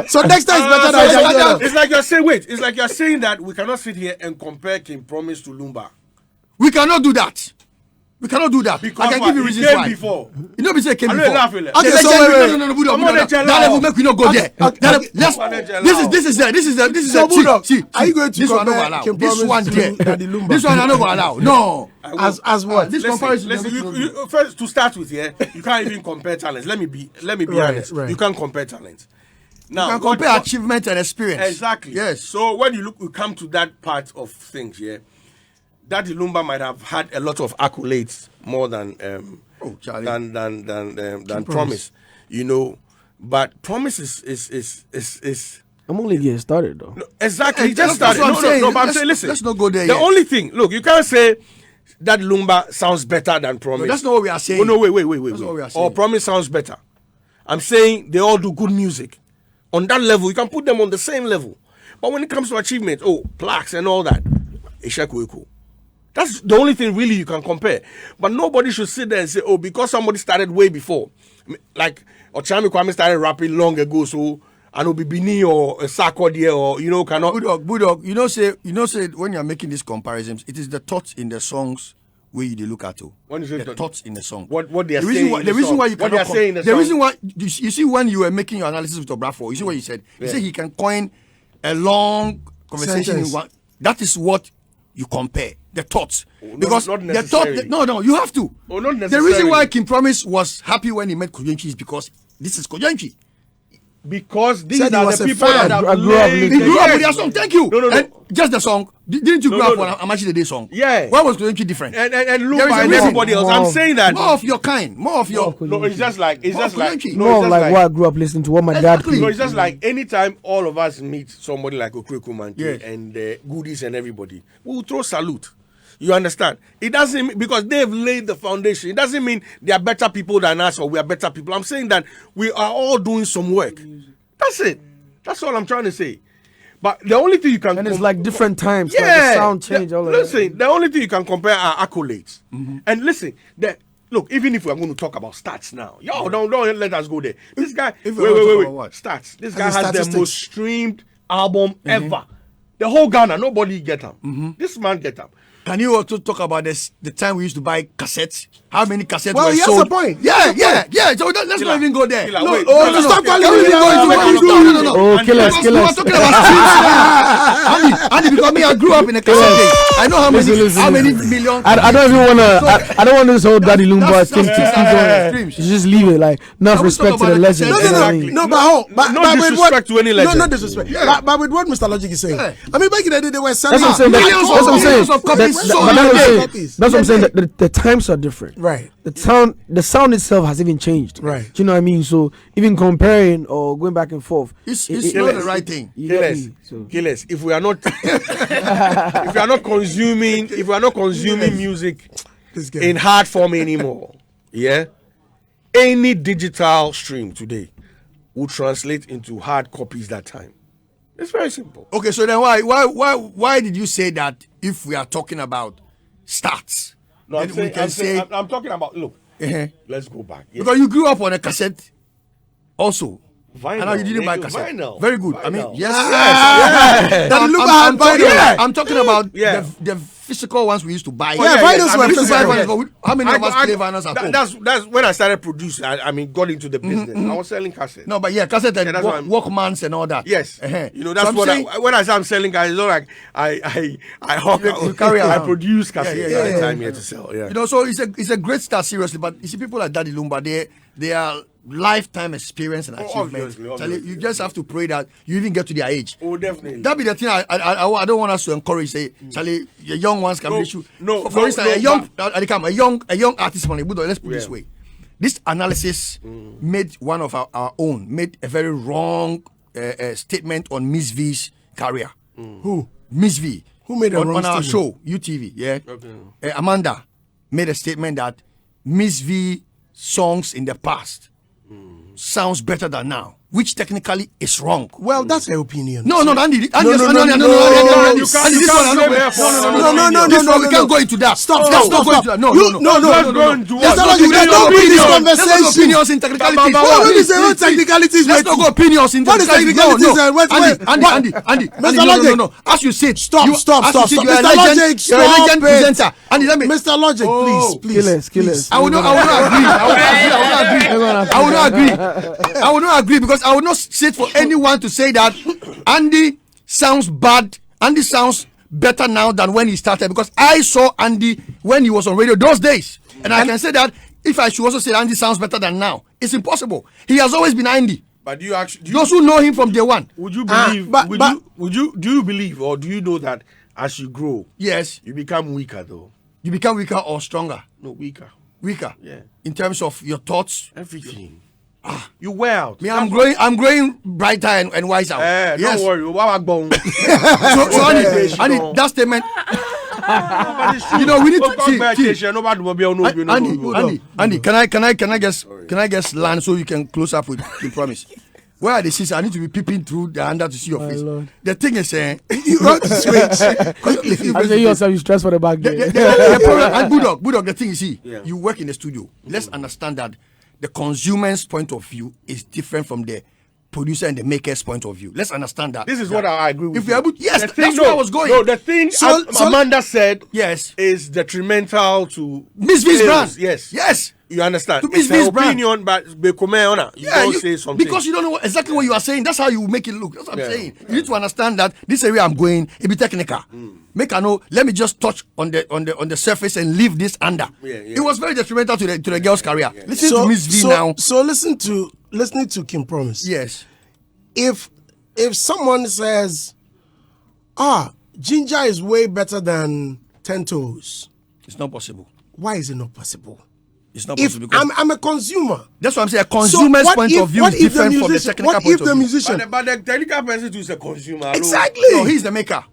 Speaker 1: So Dexter is better than Jackie.
Speaker 3: It's like you're saying, it's like you're saying that we cannot sit here and compare Kim Promise to Lumba.
Speaker 5: We cannot do that. Because I can give you reasons why.
Speaker 3: Before.
Speaker 5: You know, we say came
Speaker 3: I know
Speaker 5: before.
Speaker 3: you're laughing.
Speaker 1: Okay, so
Speaker 5: No, Bulldog. That level make we not go there. This is
Speaker 1: So Bulldog,
Speaker 5: see,
Speaker 1: are you going to
Speaker 5: this one
Speaker 1: compare
Speaker 5: not allow.
Speaker 1: Kim
Speaker 5: This
Speaker 1: Promise
Speaker 5: one
Speaker 1: to
Speaker 5: there.
Speaker 1: Daddy Lumba?
Speaker 5: This one I not gonna allow. No.
Speaker 1: As what?
Speaker 5: This comparison.
Speaker 3: Listen, you, first to start with, you can't even compare talents. Let me be honest.
Speaker 1: Right.
Speaker 3: You can't compare talents. Now,
Speaker 5: You can compare achievement and experience.
Speaker 3: Exactly.
Speaker 5: Yes.
Speaker 3: So when you come to that part of things, Daddy Lumba might have had a lot of accolades more than than Promise, But Promise is
Speaker 2: I'm only getting started though.
Speaker 3: exactly. He
Speaker 5: That's
Speaker 3: just started.
Speaker 5: what I'm saying.
Speaker 3: No, but I'm saying, listen.
Speaker 5: Let's not go there
Speaker 3: The
Speaker 5: yet.
Speaker 3: only thing, look, you can't say that Lumba sounds better than Promise.
Speaker 5: No, that's not what we are saying.
Speaker 3: Oh no, wait.
Speaker 5: That's what we are saying.
Speaker 3: Or Promise sounds better. I'm saying they all do good music. On that level, you can put them on the same level. But when it comes to achievement, plaques and all that, Ishakueko. That's the only thing really you can compare. But nobody should sit there and say, because somebody started way before. Like Ochami Kwame started rapping long ago, so Anobi Bini or Sarkodie or cannot.
Speaker 5: Bulldog, you know say when you're making these comparisons, it is the thoughts in the songs where you look at
Speaker 3: When you say
Speaker 5: the thoughts in the song.
Speaker 3: What they are
Speaker 5: the
Speaker 3: saying.
Speaker 5: reason, the reason why you
Speaker 3: what they
Speaker 5: cannot
Speaker 3: are saying in the
Speaker 5: the
Speaker 3: song.
Speaker 5: reason why you see when you were making your analysis with Obrafo, you see what you said. You said he can coin a long conversation in one. That is what you compare the thoughts because
Speaker 3: not
Speaker 5: the thought. No, you have to.
Speaker 3: Oh, not
Speaker 5: the
Speaker 3: necessarily.
Speaker 5: reason why Kim Promise was happy when he met Kojenchi is because this is Kojenchi.
Speaker 3: Because these
Speaker 1: Said he
Speaker 3: are
Speaker 1: was
Speaker 3: the
Speaker 1: a
Speaker 3: people
Speaker 1: fan.
Speaker 3: that
Speaker 2: I
Speaker 3: have
Speaker 2: grew up
Speaker 3: laid
Speaker 2: listening.
Speaker 5: He
Speaker 3: the
Speaker 5: grew up with
Speaker 3: years.
Speaker 5: their song. Thank you.
Speaker 3: No.
Speaker 5: And just the song. Didn't you grow up
Speaker 3: no.
Speaker 5: on Amachi the Day song?
Speaker 3: Yeah.
Speaker 5: Why was Kojenchi different?
Speaker 3: And
Speaker 5: There is
Speaker 3: Lumba
Speaker 5: a
Speaker 3: and
Speaker 5: reason.
Speaker 3: everybody else. I'm saying that.
Speaker 5: More of your kind. More of your.
Speaker 3: No, it's just like
Speaker 5: More Kojenchi.
Speaker 3: no,
Speaker 2: More
Speaker 3: it's just
Speaker 2: like what I grew up listening to, what my dad
Speaker 5: Exactly.
Speaker 3: No,
Speaker 2: played.
Speaker 3: it's just like anytime all of us meet somebody like Okweku Mante
Speaker 5: Yes.
Speaker 3: and Goodies and everybody, we will throw salute. You understand? It doesn't mean, because they've laid the foundation. It doesn't mean they are better people than us or we are better people. I'm saying that we are all doing some work. That's it. That's all I'm trying to say. But the only thing you can
Speaker 2: And it's like different times.
Speaker 3: yeah,
Speaker 2: like the sound change. All of
Speaker 3: listen, the only thing you can compare are accolades. And listen, look, even if we're going to talk about stats now, don't let us go there. This guy,
Speaker 5: if we're gonna talk about what?
Speaker 3: stats. This
Speaker 1: As
Speaker 3: guy
Speaker 1: a
Speaker 3: has the
Speaker 1: statistics.
Speaker 3: most streamed album ever. The whole Ghana, nobody get him. This man get him.
Speaker 5: Can you also talk about the time we used to buy cassettes? How many cassettes
Speaker 1: Well,
Speaker 5: were
Speaker 1: he has
Speaker 5: sold?
Speaker 1: a point.
Speaker 5: Yeah. So let's not even go there.
Speaker 3: Killer,
Speaker 5: No,
Speaker 3: wait.
Speaker 5: no,
Speaker 1: Stop calling
Speaker 5: Can we
Speaker 1: me
Speaker 5: even go into what you do? No.
Speaker 2: Oh, killers.
Speaker 5: We were talking about streams. Andy, because me, I grew up in a cassette days. I know how many million.
Speaker 2: I don't even wanna. I don't want this whole Daddy Lumba
Speaker 5: That's-
Speaker 2: thing to
Speaker 5: that's-
Speaker 2: keep going.
Speaker 5: streams.
Speaker 2: You just leave it. Like enough
Speaker 5: Can we
Speaker 2: respect
Speaker 5: talk
Speaker 2: to
Speaker 5: about
Speaker 2: the
Speaker 5: the
Speaker 2: legends.
Speaker 5: cassette?
Speaker 3: Exactly.
Speaker 1: No, but
Speaker 3: No
Speaker 1: with
Speaker 3: disrespect
Speaker 1: what,
Speaker 3: to any legend.
Speaker 1: No, disrespect.
Speaker 5: Yeah.
Speaker 1: But with what Mr. Logic is saying,
Speaker 5: Yeah.
Speaker 1: I mean, back in the day, they were selling
Speaker 2: That's what I'm saying.
Speaker 5: Millions
Speaker 2: That's what I'm saying.
Speaker 5: of copies
Speaker 2: That-
Speaker 5: sold
Speaker 2: but that's what I'm
Speaker 5: every
Speaker 2: saying.
Speaker 1: copies.
Speaker 2: That's what I'm saying. That the times are different.
Speaker 1: Right.
Speaker 2: The sound itself has even changed.
Speaker 1: Right.
Speaker 2: Do you know what I mean? So even comparing or going back and forth,
Speaker 5: It's
Speaker 2: it-
Speaker 5: not
Speaker 2: it-
Speaker 5: the right thing.
Speaker 2: you get
Speaker 3: Killers,
Speaker 2: me? So-
Speaker 3: killers. If we are not, consuming music
Speaker 1: This guy.
Speaker 3: in hard form anymore, any digital stream today will translate into hard copies that time. It's very simple.
Speaker 5: Okay, so then why did you say that if we are talking about stats?
Speaker 3: No, I'm,
Speaker 5: then
Speaker 3: saying,
Speaker 5: we can
Speaker 3: I'm, saying-
Speaker 5: say
Speaker 3: I'm talking about. Look,
Speaker 5: uh-huh.
Speaker 3: let's go back. Yes.
Speaker 5: Because you grew up on a cassette also.
Speaker 3: Vinyl,
Speaker 5: I know you didn't buy
Speaker 3: nigga,
Speaker 5: cassette.
Speaker 3: vinyl.
Speaker 5: Very good. I mean,
Speaker 3: Vinyl.
Speaker 5: yes.
Speaker 1: Daddy Lumba had vinyl.
Speaker 5: I'm talking about
Speaker 3: Yeah.
Speaker 5: the physical ones we used to buy.
Speaker 1: Yeah, vinyls were
Speaker 5: we used to buy
Speaker 1: physical.
Speaker 5: vinyls, but how many of us play vinyls at home?
Speaker 3: That's when I started producing. I mean, got into the business. I was selling cassettes.
Speaker 5: No, but cassette and
Speaker 3: that's what I'm-
Speaker 5: Walkmans and all that.
Speaker 3: Yes, you know that's
Speaker 5: So
Speaker 3: what
Speaker 5: saying,
Speaker 3: when I say I'm selling guys, it's not like I hawk,
Speaker 5: You carry
Speaker 3: I
Speaker 5: around.
Speaker 3: produce cassettes.
Speaker 5: Yeah.
Speaker 3: Every time here to sell. Yeah,
Speaker 5: You know, so it's a great start, seriously. But you see, people like Daddy Lumba, they are lifetime experience and achievement.
Speaker 3: Obviously.
Speaker 5: Charlie, you just have to pray that you even get to their age.
Speaker 3: Oh, definitely.
Speaker 5: That be the thing I don't want us to encourage. Say, Charlie, the young ones can
Speaker 3: No,
Speaker 5: be issue.
Speaker 3: no,
Speaker 5: For instance, a young artist, let's put it this
Speaker 3: Yeah.
Speaker 5: way. This analysis made one of our own made a very wrong statement on Miss V's career.
Speaker 1: Who?
Speaker 5: Miss V.
Speaker 1: Who made a
Speaker 5: on,
Speaker 1: wrong
Speaker 5: on our
Speaker 1: statement?
Speaker 5: show, UTV, yeah.
Speaker 3: Okay.
Speaker 5: Amanda made a statement that Miss V songs in the past sounds better than now, which technically is wrong.
Speaker 1: Well, that's her opinion.
Speaker 5: No, Andy,
Speaker 1: you can't- you
Speaker 5: we can't go into that.
Speaker 1: Stop.
Speaker 5: Let's not go into that. No.
Speaker 1: Let's not go into this conversation.
Speaker 5: Opinions in technicalities.
Speaker 1: What is the technicalities?
Speaker 5: Let's not go opinions in
Speaker 1: What is
Speaker 5: technicalities.
Speaker 1: technicalities?
Speaker 5: Andy,
Speaker 1: Mr. Logic.
Speaker 5: no. As you said,
Speaker 1: Stop.
Speaker 5: You're a
Speaker 1: Mr. Logic,
Speaker 5: legend
Speaker 1: stop
Speaker 5: presenter. Andy, let me.
Speaker 1: Mr. Logic, please.
Speaker 2: Killers.
Speaker 5: I will not agree because I will not sit for anyone to say that Andy sounds bad. Andy sounds better now than when he started, because I saw Andy when he was on radio those days, and I can say that if I should also say Andy sounds better than now, it's impossible. He has always been Andy.
Speaker 3: But do you actually?
Speaker 5: Those who know him from day one.
Speaker 3: Would you believe? Do you believe, or do you know that as you grow,
Speaker 5: Yes,
Speaker 3: you become weaker though?
Speaker 5: you become weaker or stronger.
Speaker 3: No, weaker.
Speaker 5: Weaker.
Speaker 3: Yeah.
Speaker 5: In terms of your thoughts.
Speaker 3: Everything. You wear out.
Speaker 5: Me, I'm growing brighter and wiser.
Speaker 3: Don't worry.
Speaker 5: So Andy, that statement. You know, we need to see. Andy, can I just land so you can close up with the promise? Where are the sisters? I need to be peeping through the under to see your face.
Speaker 2: Lord.
Speaker 5: The thing is, you want to switch.
Speaker 2: I say you yourself, you stress for the back there.
Speaker 5: The problem, and Bulldog, the thing is, you work in the studio. Let's understand that the consumer's point of view is different from the producer and the maker's point of view. Let's understand that.
Speaker 3: This is what I agree with.
Speaker 5: If we are able, yes,
Speaker 3: that's
Speaker 5: where I was going.
Speaker 3: No, the thing Amanda said,
Speaker 5: yes,
Speaker 3: is detrimental to
Speaker 5: Miss V's brand.
Speaker 3: Yes. You understand?
Speaker 5: To Miss
Speaker 3: It's her
Speaker 5: V's brand.
Speaker 3: opinion, but you don't say something.
Speaker 5: Because you don't know exactly what you are saying. That's how you make it look. That's what I'm saying. You need to understand that this area I'm going, it be technical. Make I know. Let me just touch on the surface and leave this under. It was very detrimental to the girl's career. Listen to Miss V now.
Speaker 1: So listening to Kim Promise.
Speaker 5: Yes.
Speaker 1: If someone says, Ginger is way better than 10 Toes,
Speaker 5: It's not possible.
Speaker 1: why is it not possible?
Speaker 5: It's not
Speaker 1: If
Speaker 5: possible. Because
Speaker 1: I'm a consumer.
Speaker 5: that's what I'm saying. A consumer's point of view is different from the technical
Speaker 1: What
Speaker 5: point
Speaker 1: if
Speaker 5: of
Speaker 1: the
Speaker 5: view.
Speaker 1: musician?
Speaker 3: But the technical person is a consumer.
Speaker 1: Exactly.
Speaker 5: No, he's the maker.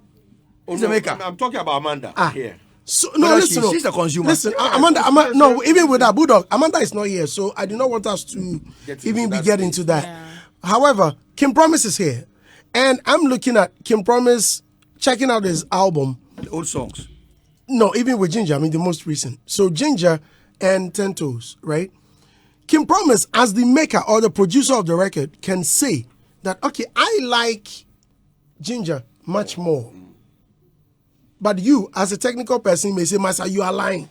Speaker 5: He's the maker.
Speaker 3: I'm talking about Amanda here.
Speaker 1: So,
Speaker 5: No,
Speaker 1: listen.
Speaker 5: she's a consumer.
Speaker 1: Listen, Amanda, no, even with that Bulldog, Amanda is not here, so I do not want us to even get into that.
Speaker 4: Yeah.
Speaker 1: However, Kim Promise is here, and I'm looking at Kim Promise, checking out his album.
Speaker 5: The old songs.
Speaker 1: No, even with Ginger, I mean the most recent. So Ginger and 10 Toes, right? Kim Promise, as the maker or the producer of the record, can say that, okay, I like Ginger much more. But you, as a technical person, may say, Master, you are lying.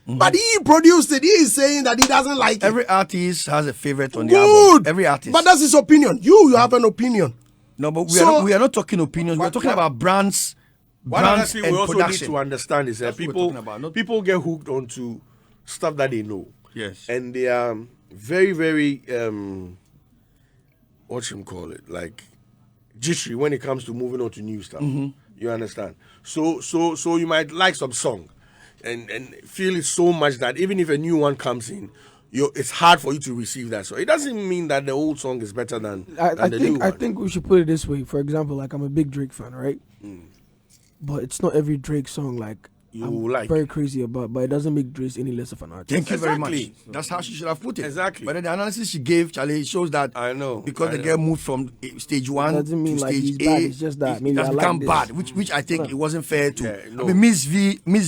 Speaker 1: But he produced it. He is saying that he doesn't like it.
Speaker 5: Every artist has a favorite on the
Speaker 1: Good.
Speaker 5: album. Every artist.
Speaker 1: But that's his opinion. You have an opinion.
Speaker 5: No, but
Speaker 1: So-
Speaker 5: we are not talking opinions. We are talking about brands,
Speaker 3: One other
Speaker 5: brands
Speaker 3: thing
Speaker 5: and
Speaker 3: we also
Speaker 5: production.
Speaker 3: need to understand is that
Speaker 5: That's what we're
Speaker 3: people
Speaker 5: talking about, not-
Speaker 3: people get hooked onto stuff that they know.
Speaker 5: Yes.
Speaker 3: And they are very, very what you call it, like jittery when it comes to moving on to new stuff. You understand? So you might like some song and feel it so much that even if a new one comes in, it's hard for you to receive that. So it doesn't mean that the old song is better than the new one.
Speaker 2: I think we should put it this way. For example, like I'm a big Drake fan, right? But it's not every Drake song like
Speaker 3: You
Speaker 2: I'm
Speaker 3: like.
Speaker 2: very crazy about, but it doesn't make Drake any less of an artist.
Speaker 5: Thank you very much.
Speaker 3: Exactly.
Speaker 5: That's how she should have put it.
Speaker 3: Exactly.
Speaker 5: But then the analysis she gave, Charlie, shows that
Speaker 3: I know.
Speaker 5: because
Speaker 3: I
Speaker 5: the
Speaker 3: know.
Speaker 5: girl moved from stage one
Speaker 2: Doesn't mean
Speaker 5: to
Speaker 2: like
Speaker 5: stage
Speaker 2: he's
Speaker 5: A,
Speaker 2: bad, it's just that maybe
Speaker 5: it has
Speaker 2: I like
Speaker 5: become
Speaker 2: this.
Speaker 5: bad, which I think it wasn't fair to.
Speaker 3: Yeah, no.
Speaker 5: I mean, Miss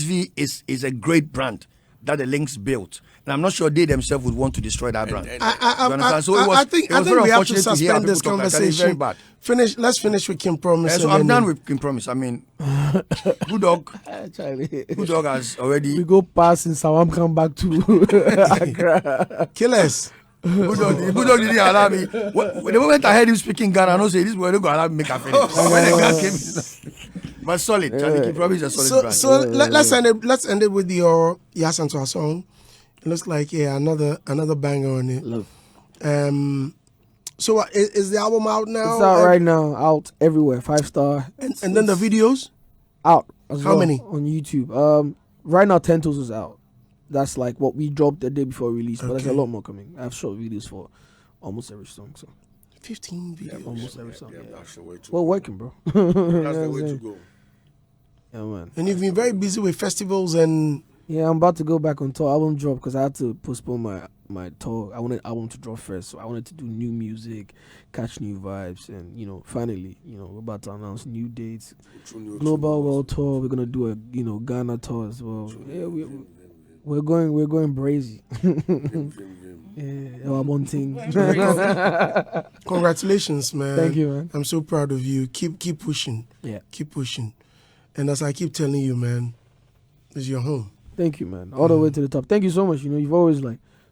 Speaker 5: V is a great brand, that the Lynx built. And I'm not sure they themselves would want to destroy that brand.
Speaker 1: I think we have to suspend this conversation. Let's finish with Kim Promise.
Speaker 5: So I'm done with Kim Promise. I mean, Bulldog has already.
Speaker 2: We go past in Sawam, come back to Accra.
Speaker 1: Killers.
Speaker 5: Bulldog didn't allow me. The moment I heard him speaking Ghana, I know say this boy don't go allow me make a finish. When the guy came in, but solid. Kim Promise is a solid brand.
Speaker 1: So let's end it with your Yasantua song. It looks like another banger on it.
Speaker 2: Love.
Speaker 1: So is the album out now?
Speaker 2: It's out right now, out everywhere, 5-star.
Speaker 1: And then the videos
Speaker 2: out. As
Speaker 1: How
Speaker 2: well
Speaker 1: many
Speaker 2: on YouTube? Right now, 10 Toes is out. That's like what we dropped the day before release, but there's a lot more coming. I have short videos for almost every song. So
Speaker 1: 15 videos.
Speaker 2: almost every song.
Speaker 3: That's the way to
Speaker 2: Well, working, bro.
Speaker 3: That's the way to go.
Speaker 2: Yeah, man.
Speaker 1: And you've been very busy with festivals and.
Speaker 2: Yeah, I'm about to go back on tour. Album drop because I had to postpone my tour. I wanted album to drop first, so I wanted to do new music, catch new vibes, and finally, we're about to announce new dates. Global World Tour. We're gonna do a Ghana tour as well. Yeah, we're going brazy. Yeah, I'm thing.
Speaker 1: Congratulations, man.
Speaker 2: Thank you, man.
Speaker 1: I'm so proud of you. Keep pushing.
Speaker 2: Yeah,
Speaker 1: keep pushing. And as I keep telling you, man, it's your home.
Speaker 2: Thank you, man. All the way to the top. Thank you so much. You've always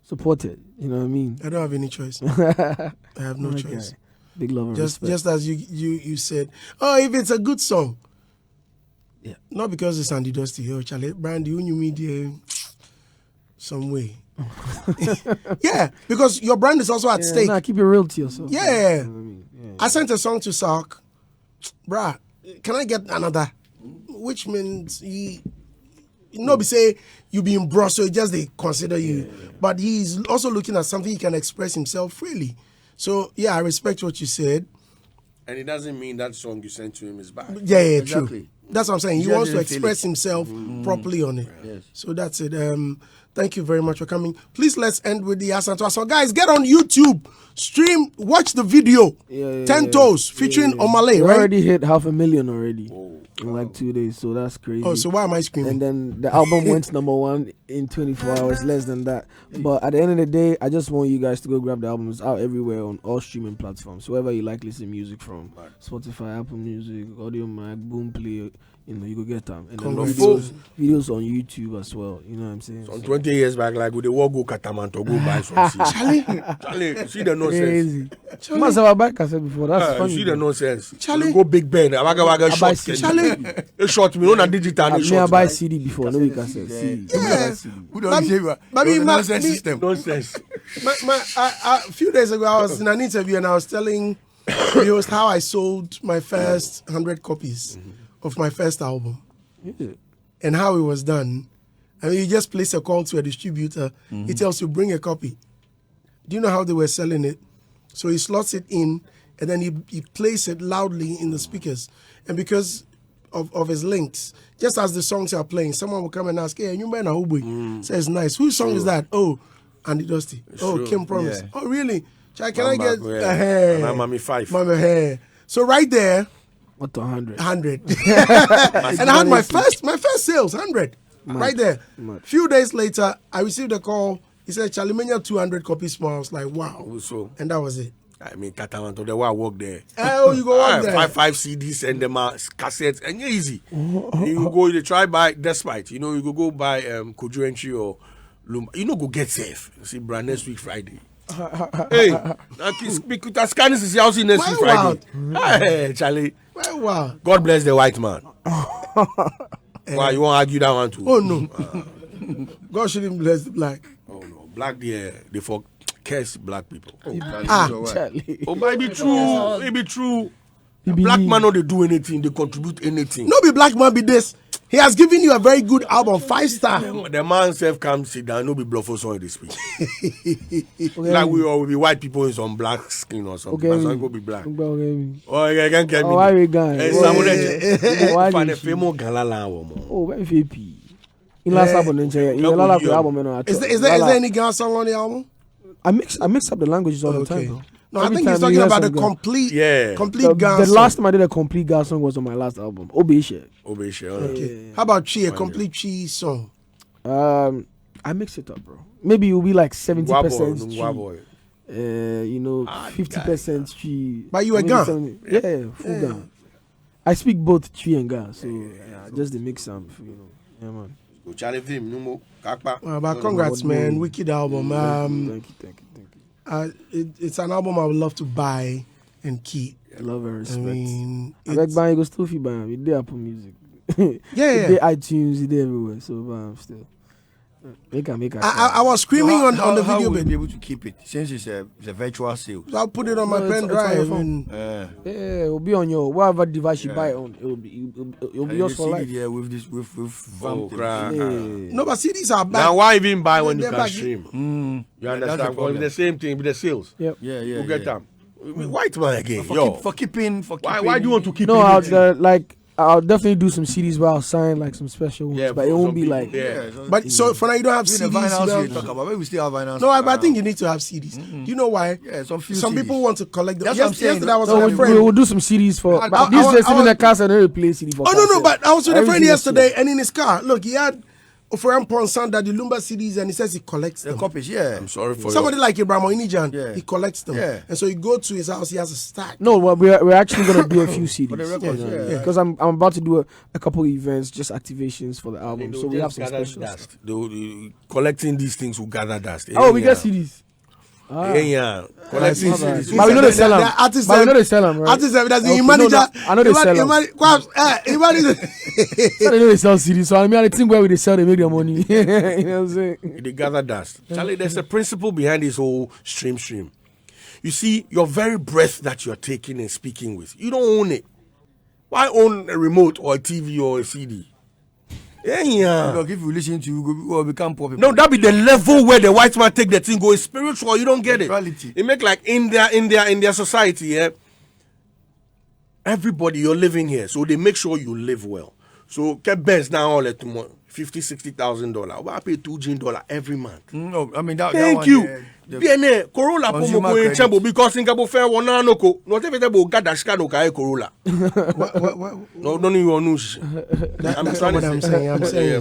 Speaker 2: supported. You know what I mean?
Speaker 1: I don't have any choice. I have no choice.
Speaker 2: Big love and
Speaker 1: just
Speaker 2: respect.
Speaker 1: Just as you said, if it's a good song.
Speaker 2: Yeah.
Speaker 1: Not because it's Andy Dusty. Oh, Charlie, Brandy, you media some way. Yeah, because your brand is also at stake.
Speaker 2: Nah, keep it real to yourself.
Speaker 1: Yeah.
Speaker 2: You know what I mean? Yeah.
Speaker 1: I sent a song to Sark. Bruh, can I get another? Which means be say you be in Brussels, so just they consider you. But he's also looking at something he can express himself freely. So I respect what you said.
Speaker 3: And it doesn't mean that song you sent to him is bad.
Speaker 1: Yeah,
Speaker 5: Exactly.
Speaker 1: true. That's what I'm saying. He
Speaker 5: Just
Speaker 1: wants to
Speaker 5: didn't feel
Speaker 1: express
Speaker 5: it.
Speaker 1: himself properly on it.
Speaker 5: Yes.
Speaker 1: So that's it. Thank you very much for coming. Please let's end with the Asantua song. Guys, get on YouTube, stream, watch the video. 10 Toes featuring Omale,
Speaker 2: We
Speaker 1: right?
Speaker 2: already hit 500,000 already in like 2 days, so that's crazy.
Speaker 1: Oh, so why am I screaming?
Speaker 2: And then the album went #1 in 24 hours, less than that. But at the end of the day, I just want you guys to go grab the album. It's out everywhere on all streaming platforms. So wherever you like listening music from, Spotify, Apple Music, Audio Mac, Boomplay, you go get them. And then videos on YouTube as well. You know what I'm saying?
Speaker 3: So 20 years back, like with the war go Katamanto, go buy some seeds. Charlie, see the nonsense.
Speaker 2: Crazy. Must have a back, I said before. That's funny.
Speaker 3: See the nonsense.
Speaker 1: Charlie.
Speaker 3: Go Big Ben. Waga
Speaker 2: buy
Speaker 3: short.
Speaker 2: CD.
Speaker 1: Charlie.
Speaker 3: They short me on a digital.
Speaker 2: I buy CD before. No, we can say CD.
Speaker 1: Yeah.
Speaker 5: Who don't say what?
Speaker 3: Nonsense
Speaker 1: me-
Speaker 3: system. Nonsense.
Speaker 1: A few days ago, I was in an interview and I was telling the host how I sold my first 100 copies of my first album and how it was done. I mean, you just place a call to a distributor. He tells you, bring a copy. Do you know how they were selling it? So he slots it in and then he plays it loudly in the speakers. And because of his links, just as the songs are playing, someone will come and ask, hey, you man, says nice. Whose song is that? Oh, Andy Dusty.
Speaker 3: True.
Speaker 1: Kim Promise.
Speaker 5: Yeah.
Speaker 1: Oh, really? Can I
Speaker 3: Mama,
Speaker 1: get
Speaker 3: yeah.
Speaker 1: a hair?
Speaker 3: And Mami 5.
Speaker 1: Mama hair. So right there,
Speaker 2: What the 100?
Speaker 1: 100. And I had my first sales, 100. Right there.
Speaker 2: Mad.
Speaker 1: Few days later, I received a call. He said, Charlie Mania 200 copies more. I was like, wow.
Speaker 3: So,
Speaker 1: And that was it.
Speaker 3: I mean, Katamanto, the way I work there.
Speaker 1: Oh, you go on there.
Speaker 3: Five CDs and them cassettes, and you're easy. You try buy Despite. You go buy Kojo Entry or Lumba. Go get safe. See, brand next week Friday. Hey, scanning is house next week Friday. Hey, Charlie.
Speaker 1: Well, wow.
Speaker 3: God bless the white man. Why you won't argue that one too?
Speaker 1: Oh, no. God shouldn't bless the black.
Speaker 3: Oh no, black they for curse black people.
Speaker 2: Charlie.
Speaker 3: Oh, but it be true. It be true. Black man no they do anything. They contribute anything.
Speaker 1: No be black man be this. He has given you a very good album, 5-star.
Speaker 3: The man self come sit down. No be bluff for song this speak. Like we all will be white people in some black skin or something. But some go be black. Oh, I can't get me.
Speaker 2: Why we gone?
Speaker 3: Why the famous galala woman?
Speaker 2: Oh, very VP. In last album, Is
Speaker 1: there any Ghana song on the album?
Speaker 2: I mix up the languages all the time,
Speaker 1: Okay.
Speaker 2: though.
Speaker 1: No, I
Speaker 2: Every
Speaker 1: think he's
Speaker 2: time
Speaker 1: talking
Speaker 2: you hear
Speaker 1: about the
Speaker 2: some Ghana-
Speaker 1: complete
Speaker 2: The
Speaker 1: Ghana song.
Speaker 2: last time I did a complete Ghana song was on my last album, Obeshe.
Speaker 3: Obeshe.
Speaker 1: Okay. How about Chi, a complete Chi song?
Speaker 2: I mix it up, bro. Maybe it will be like 70%
Speaker 3: Boy.
Speaker 2: you know, 50% Tree.
Speaker 1: But you a Gan?
Speaker 2: Yeah, full Gan. I speak both Tree and Gan, so just the mix some, you know. Yeah, man.
Speaker 3: Go challenge him, no more.
Speaker 1: But congrats, man! Wicked album.
Speaker 2: Thank you.
Speaker 1: It's an album I would love to buy and keep.
Speaker 2: Love and respect.
Speaker 1: I mean,
Speaker 2: I like buying go still fee buying. It dey Apple Music.
Speaker 1: Yeah.
Speaker 2: It dey iTunes. It dey everywhere. So still. Make a.
Speaker 1: I was screaming on the
Speaker 5: how
Speaker 1: video
Speaker 5: will you
Speaker 1: bit.
Speaker 5: be able to keep it since it's a virtual sale?
Speaker 1: So I'll put it on my pen
Speaker 2: it's on your
Speaker 1: drive.
Speaker 2: phone.
Speaker 1: And
Speaker 2: Yeah, it will be on your whatever device you buy it on. It will be yours for life.
Speaker 5: Yeah, with this with vamped
Speaker 3: crap.
Speaker 1: no, but CDs are back.
Speaker 3: Now, why even buy when you
Speaker 1: They're
Speaker 3: can
Speaker 1: back.
Speaker 3: stream? You
Speaker 5: That's
Speaker 3: understand?
Speaker 5: the
Speaker 3: Because
Speaker 5: problem.
Speaker 3: the same thing with the sales.
Speaker 2: Yep.
Speaker 5: Yeah,
Speaker 3: You get them. White man again.
Speaker 5: For keeping.
Speaker 3: Why do you want to keep
Speaker 2: No,
Speaker 3: it?
Speaker 2: I'll definitely do some CDs where I'll sign like some special ones,
Speaker 3: Yeah,
Speaker 2: but it
Speaker 3: for
Speaker 2: won't
Speaker 3: some
Speaker 2: be
Speaker 3: people,
Speaker 2: like.
Speaker 3: yeah.
Speaker 1: But so for now, you don't have
Speaker 5: the
Speaker 1: CDs.
Speaker 5: vinyls
Speaker 1: you don't-
Speaker 5: you talk about. Maybe we still have vinyls.
Speaker 1: No, but I think you need to have CDs. Do you know why?
Speaker 5: Yeah, some few
Speaker 1: Some
Speaker 5: CDs.
Speaker 1: people want to collect them.
Speaker 5: That's what I'm saying.
Speaker 1: Yesterday I was
Speaker 2: So
Speaker 1: with a
Speaker 2: we
Speaker 1: friend.
Speaker 2: will do some CDs for.
Speaker 5: I-
Speaker 2: But
Speaker 1: I-
Speaker 2: these
Speaker 1: I-
Speaker 2: days,
Speaker 1: I
Speaker 2: even
Speaker 1: was-
Speaker 2: the cars, I don't play CD for.
Speaker 1: Oh no,
Speaker 2: cassette.
Speaker 1: but I was with a friend
Speaker 2: Everything is
Speaker 1: yesterday, and in his car, look, he had Ofram Ponsan that the Lumba CDs, and he says he collects
Speaker 5: The
Speaker 1: them.
Speaker 5: copies, yeah.
Speaker 3: I'm sorry for
Speaker 1: Somebody like Ibrahim Inijan,
Speaker 5: Yeah.
Speaker 1: he collects them.
Speaker 5: Yeah.
Speaker 1: And so you go to his house, he has a stack.
Speaker 2: No, well, we're actually gonna do a few CDs
Speaker 5: For the records, yeah.
Speaker 2: because I'm about to do a couple of events, just activations for the album.
Speaker 3: They'll
Speaker 2: So we have
Speaker 3: just
Speaker 2: some
Speaker 3: gather
Speaker 2: special
Speaker 3: dust.
Speaker 2: stuff.
Speaker 3: Collecting these things will gather dust.
Speaker 2: Oh, we get CDs.
Speaker 3: Yeah, collecting
Speaker 2: Alright.
Speaker 3: CDs.
Speaker 2: But we know they sell them.
Speaker 1: The artists
Speaker 2: But we
Speaker 1: them-
Speaker 2: know they sell them, right?
Speaker 1: Artists, that's
Speaker 2: Okay,
Speaker 1: the
Speaker 2: no,
Speaker 1: manager.
Speaker 2: no, I know they sell them. I know they sell CDs, so I mean, I think where we they sell, they make their money. You know what I'm saying?
Speaker 3: They gather dust. Charlie, there's a principle behind this whole stream. You see, your very breath that you're taking and speaking with, you don't own it. Why own a remote or a TV or a CD? Yeah.
Speaker 5: Look, if you listen to you will become poor people.
Speaker 3: No, that be the level where the white man take the thing go. It's spiritual. You don't get it.
Speaker 5: Spirituality.
Speaker 3: It make like in their society, yeah. Everybody, you're living here, so they make sure you live well. So get best now all at $50,000, $60,000. Why pay $2 every month?
Speaker 5: No, I mean that.
Speaker 3: Thank
Speaker 5: that
Speaker 3: you.
Speaker 5: one,
Speaker 3: Bien, Corolla
Speaker 5: Consumer
Speaker 3: pomo ko in
Speaker 5: credit.
Speaker 3: chambo because in Cabo Fair wana no ko. No te vete bo gada shika no kai Corolla.
Speaker 1: What,
Speaker 3: No, don't even know.
Speaker 1: that's not what I'm saying. I'm saying,
Speaker 3: Yeah,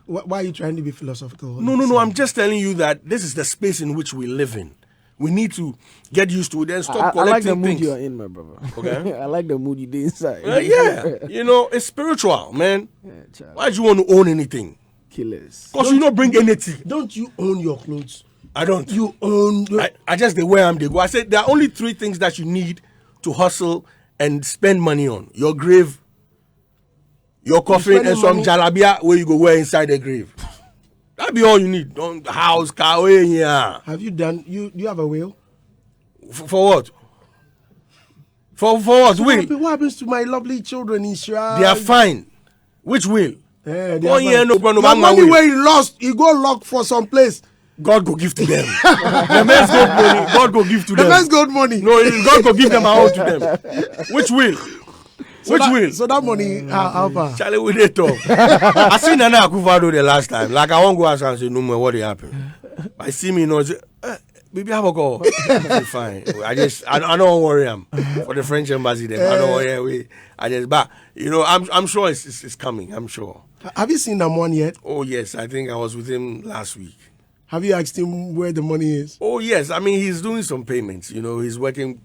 Speaker 3: well,
Speaker 1: why are you trying to be philosophical?
Speaker 3: No. I'm just telling you that this is the space in which we live in. We need to get used to it and stop
Speaker 2: I like the
Speaker 3: collecting
Speaker 2: mood
Speaker 3: things.
Speaker 2: you're in, my brother.
Speaker 3: Okay.
Speaker 2: I like the mood you did inside.
Speaker 3: Yeah, you know, it's spiritual, man.
Speaker 2: Yeah, child.
Speaker 3: Why do you want to own anything?
Speaker 2: Killers.
Speaker 3: Because you don't bring anything.
Speaker 1: Don't you own your clothes?
Speaker 3: I don't.
Speaker 1: You own.
Speaker 3: I just the way they go. I said there are only 3 things that you need to hustle and spend money on: your grave, your coffin,
Speaker 1: spending
Speaker 3: and some
Speaker 1: money-
Speaker 3: jalabia where you go wear inside the grave. That be all you need. Don't house, car, yeah.
Speaker 1: Have you done? You have a will?
Speaker 3: For what? For what? Will?
Speaker 1: What happens to my lovely children in Shra?
Speaker 3: They are fine. Which will?
Speaker 1: Yeah, they
Speaker 3: Oh
Speaker 1: are
Speaker 3: yeah,
Speaker 1: fine.
Speaker 3: no problem.
Speaker 1: Your
Speaker 3: Man,
Speaker 1: money
Speaker 3: will.
Speaker 1: where you lost, you go lock for some place.
Speaker 3: God go give to them. The man's gold money, God go give to
Speaker 1: The
Speaker 3: them.
Speaker 1: man's gold money.
Speaker 3: No, God go give them a hold to them. Which will? Which will?
Speaker 1: So that money, how far?
Speaker 3: Charlie, we dey talk. I seen Nana Akufo-Addo the last time. Like I won't go ask and say no more. What dey happen? I see me, you know, say, baby, have a go. I say, fine. I don't worry. I'm for the French embassy. Them. I don't worry. But you know, I'm sure it's coming. I'm sure.
Speaker 1: Have you seen that one yet?
Speaker 3: Oh yes, I think I was with him last week.
Speaker 1: Have you asked him where the money is?
Speaker 3: Oh yes, I mean he's doing some payments. You know, he's working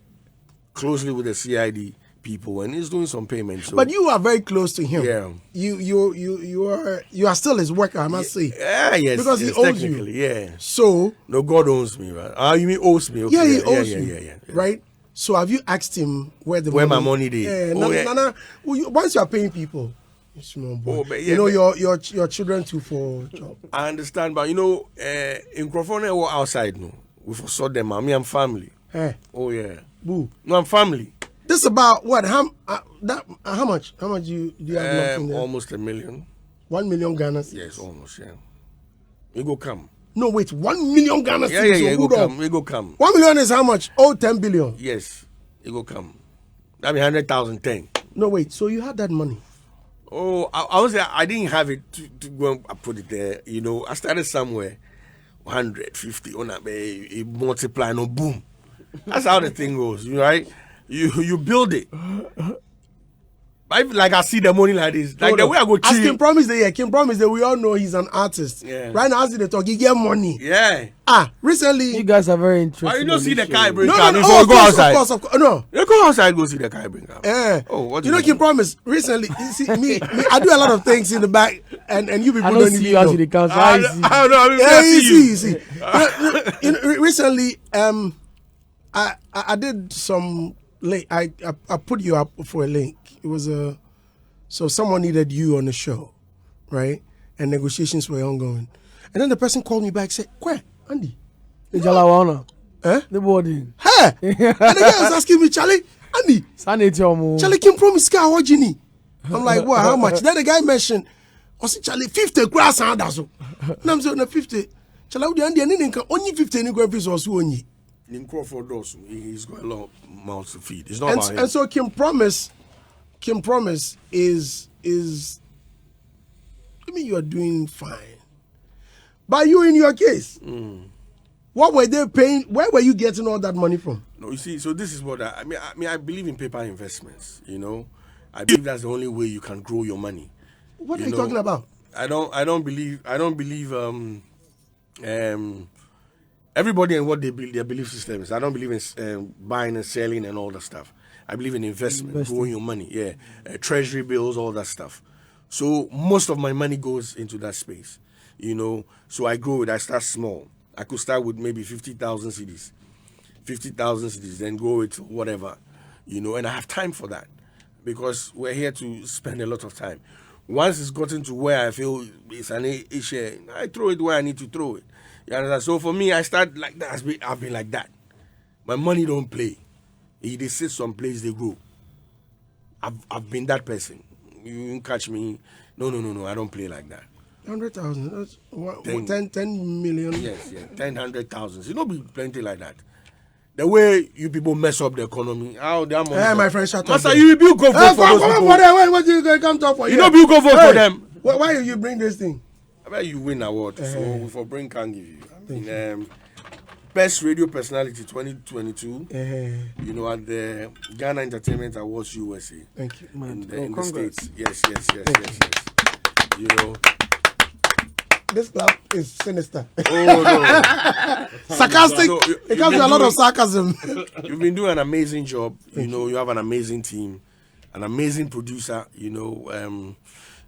Speaker 3: closely with the CID people, and he's doing some payments. So.
Speaker 1: But you are very close to him.
Speaker 3: Yeah.
Speaker 1: You are still his worker, I must say.
Speaker 3: Yeah, yes,
Speaker 1: Because he
Speaker 3: yes,
Speaker 1: owes you.
Speaker 3: technically, yeah.
Speaker 1: So
Speaker 3: No, God owns me, right? You mean owes me? Okay.
Speaker 1: yeah, he owes you,
Speaker 3: yeah.
Speaker 1: right? So have you asked him where the
Speaker 3: Where
Speaker 1: money?
Speaker 3: my money is?
Speaker 1: Yeah,
Speaker 3: Oh, yeah.
Speaker 1: Nana, once you are paying people, you small boy.
Speaker 3: Oh, but yeah,
Speaker 1: you know
Speaker 3: but-
Speaker 1: your children too for job.
Speaker 3: I understand, but you know, in Crawford, we're outside, no. We foresaw them, me, I'm family.
Speaker 1: Hey,
Speaker 3: Oh yeah.
Speaker 1: boo.
Speaker 3: No, I'm family.
Speaker 1: This is about what? How much? How much do you have locked in there?
Speaker 3: Almost $1 million.
Speaker 1: 1 million Ghana cedis.
Speaker 3: Yes, almost, yeah. We go come.
Speaker 1: No, wait, 1 million Ghana
Speaker 3: Yeah,
Speaker 1: cedis.
Speaker 3: we
Speaker 1: So
Speaker 3: go
Speaker 1: hold on.
Speaker 3: come. We go come.
Speaker 1: 1 million is how much? Oh, 10 billion.
Speaker 3: Yes, we go come. That be 100,000 10.
Speaker 1: No, wait. So you had that money.
Speaker 3: Oh, I didn't have it to go and put it there. You know, I started somewhere, 150 on that, it multiply, no boom. That's how the thing goes, right? You build it. Like I see the money like this, like the way I go
Speaker 1: As
Speaker 3: chill.
Speaker 1: Kim Promise Day, Kim Promise Day, we all know he's an artist.
Speaker 3: Yeah.
Speaker 1: Right now, as they talk, he get money.
Speaker 3: Yeah.
Speaker 1: Recently.
Speaker 2: You guys are very interesting.
Speaker 3: Why you don't see the guy bring
Speaker 1: No,
Speaker 3: car
Speaker 1: no,
Speaker 3: before
Speaker 1: oh,
Speaker 3: we go outside?
Speaker 1: of course. No.
Speaker 3: You go outside, go see the guy bring car.
Speaker 1: Oh,
Speaker 3: what
Speaker 1: you know, Kim Promise, recently, you see, me, I do a lot of things in the back, and you people
Speaker 2: I
Speaker 1: don't
Speaker 2: don't
Speaker 1: even
Speaker 2: see you as
Speaker 1: know.
Speaker 2: the council.
Speaker 3: I don't know. I mean,
Speaker 1: Yeah,
Speaker 3: I see
Speaker 1: you see. Recently, I did some link. I put you up for a link. It was so someone needed you on the show, right? And negotiations were ongoing. And then the person called me back, said, "Kwe, Andy,
Speaker 2: Jalawana.
Speaker 1: the
Speaker 2: boarding.
Speaker 1: Hey!" And the guy was asking me, "Charlie, Andy, Charlie, Kim Promise car, what Gini?" I'm like, "What? How much?" Then the guy mentioned, "I said, Charlie, 50 grass and that's all." And I'm saying, "No, 50. Charlie, Andy, only 50 any grand piece was only."
Speaker 3: In Crawford also, he's got a lot of mouths to feed. It's not about him.
Speaker 1: And so Kim Promise is I mean, you are doing fine. But you in your case, what were they paying? Where were you getting all that money from?
Speaker 3: No, you see, so this is what I mean. I believe in paper investments. You know, I believe that's the only way you can grow your money.
Speaker 1: What are you talking about?
Speaker 3: I don't believe. Everybody and what they build, their belief system is. I don't believe in buying and selling and all that stuff. I believe in investment, growing your money. Yeah, treasury bills, all that stuff. So most of my money goes into that space. You know, so I grow it. I start small. I could start with maybe 50,000 CDs, then grow it to whatever, you know. And I have time for that because we're here to spend a lot of time. Once it's gotten to where I feel it's an issue, I throw it where I need to throw it. You understand? So for me, I start like that. I've been like that. My money don't play. They sit someplace, they grow. I've been that person. You can catch me. No. I don't play like that.
Speaker 1: 100,000. That's 10 million.
Speaker 3: Yes, 100,000. You don't be plenty like that. The way you people mess up the economy, how that money.
Speaker 1: Hey, my friend, shut up.
Speaker 3: Master, you go vote for those people.
Speaker 1: What you going to come talk for?
Speaker 3: You don't go vote for them.
Speaker 1: Why you bring this thing?
Speaker 3: I bet you win award. So for Brain can give you. I mean, Best Radio Personality 2022. You know, at the Ghana Entertainment Awards USA.
Speaker 1: Thank you,
Speaker 3: man. In the States. Yes. You know.
Speaker 1: This club is sinister.
Speaker 3: Oh no.
Speaker 1: Sarcastic. It comes with a lot of sarcasm.
Speaker 3: You've been doing an amazing job. You know, you have an amazing team, an amazing producer. You know, and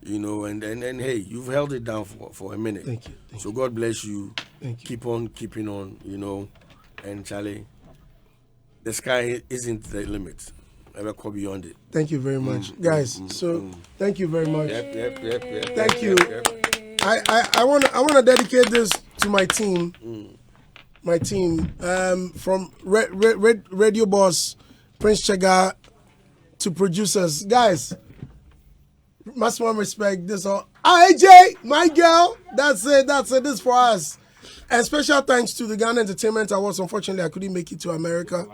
Speaker 3: hey, you've held it down for a minute.
Speaker 1: Thank you.
Speaker 3: So God bless you.
Speaker 1: Thank you.
Speaker 3: Keep on keeping on. You know, and Charlie, the sky isn't the limit. Ever go beyond it.
Speaker 1: Thank you very much, guys. Thank you very much.
Speaker 3: Yep.
Speaker 1: Thank you. I want to dedicate this to my team. My team, from Radio Boss, Prince Chega, to producers. Guys, maximum respect. This all. AJ, my girl. That's it. This for us. And special thanks to the Ghana Entertainment Awards. Unfortunately, I couldn't make it to America.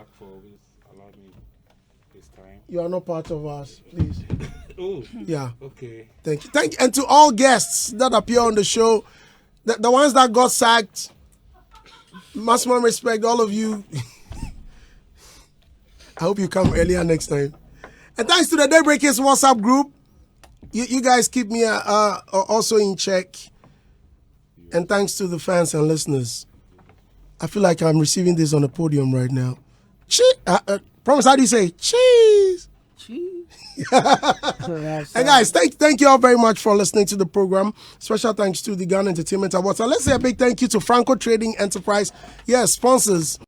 Speaker 1: You are not part of us, please.
Speaker 6: Oh,
Speaker 1: yeah.
Speaker 6: Okay.
Speaker 1: Thank you. And to all guests that appear on the show, the ones that got sacked, maximum respect, all of you. I hope you come earlier next time. And thanks to the Daybreakers WhatsApp group. You guys keep me also in check. And thanks to the fans and listeners. I feel like I'm receiving this on the podium right now. Promise, how do you say? Cheese. And guys, thank you all very much for listening to the program. Special thanks to the Ghana Entertainment Awards. And let's say a big thank you to Franco Trading Enterprise. Yes, sponsors.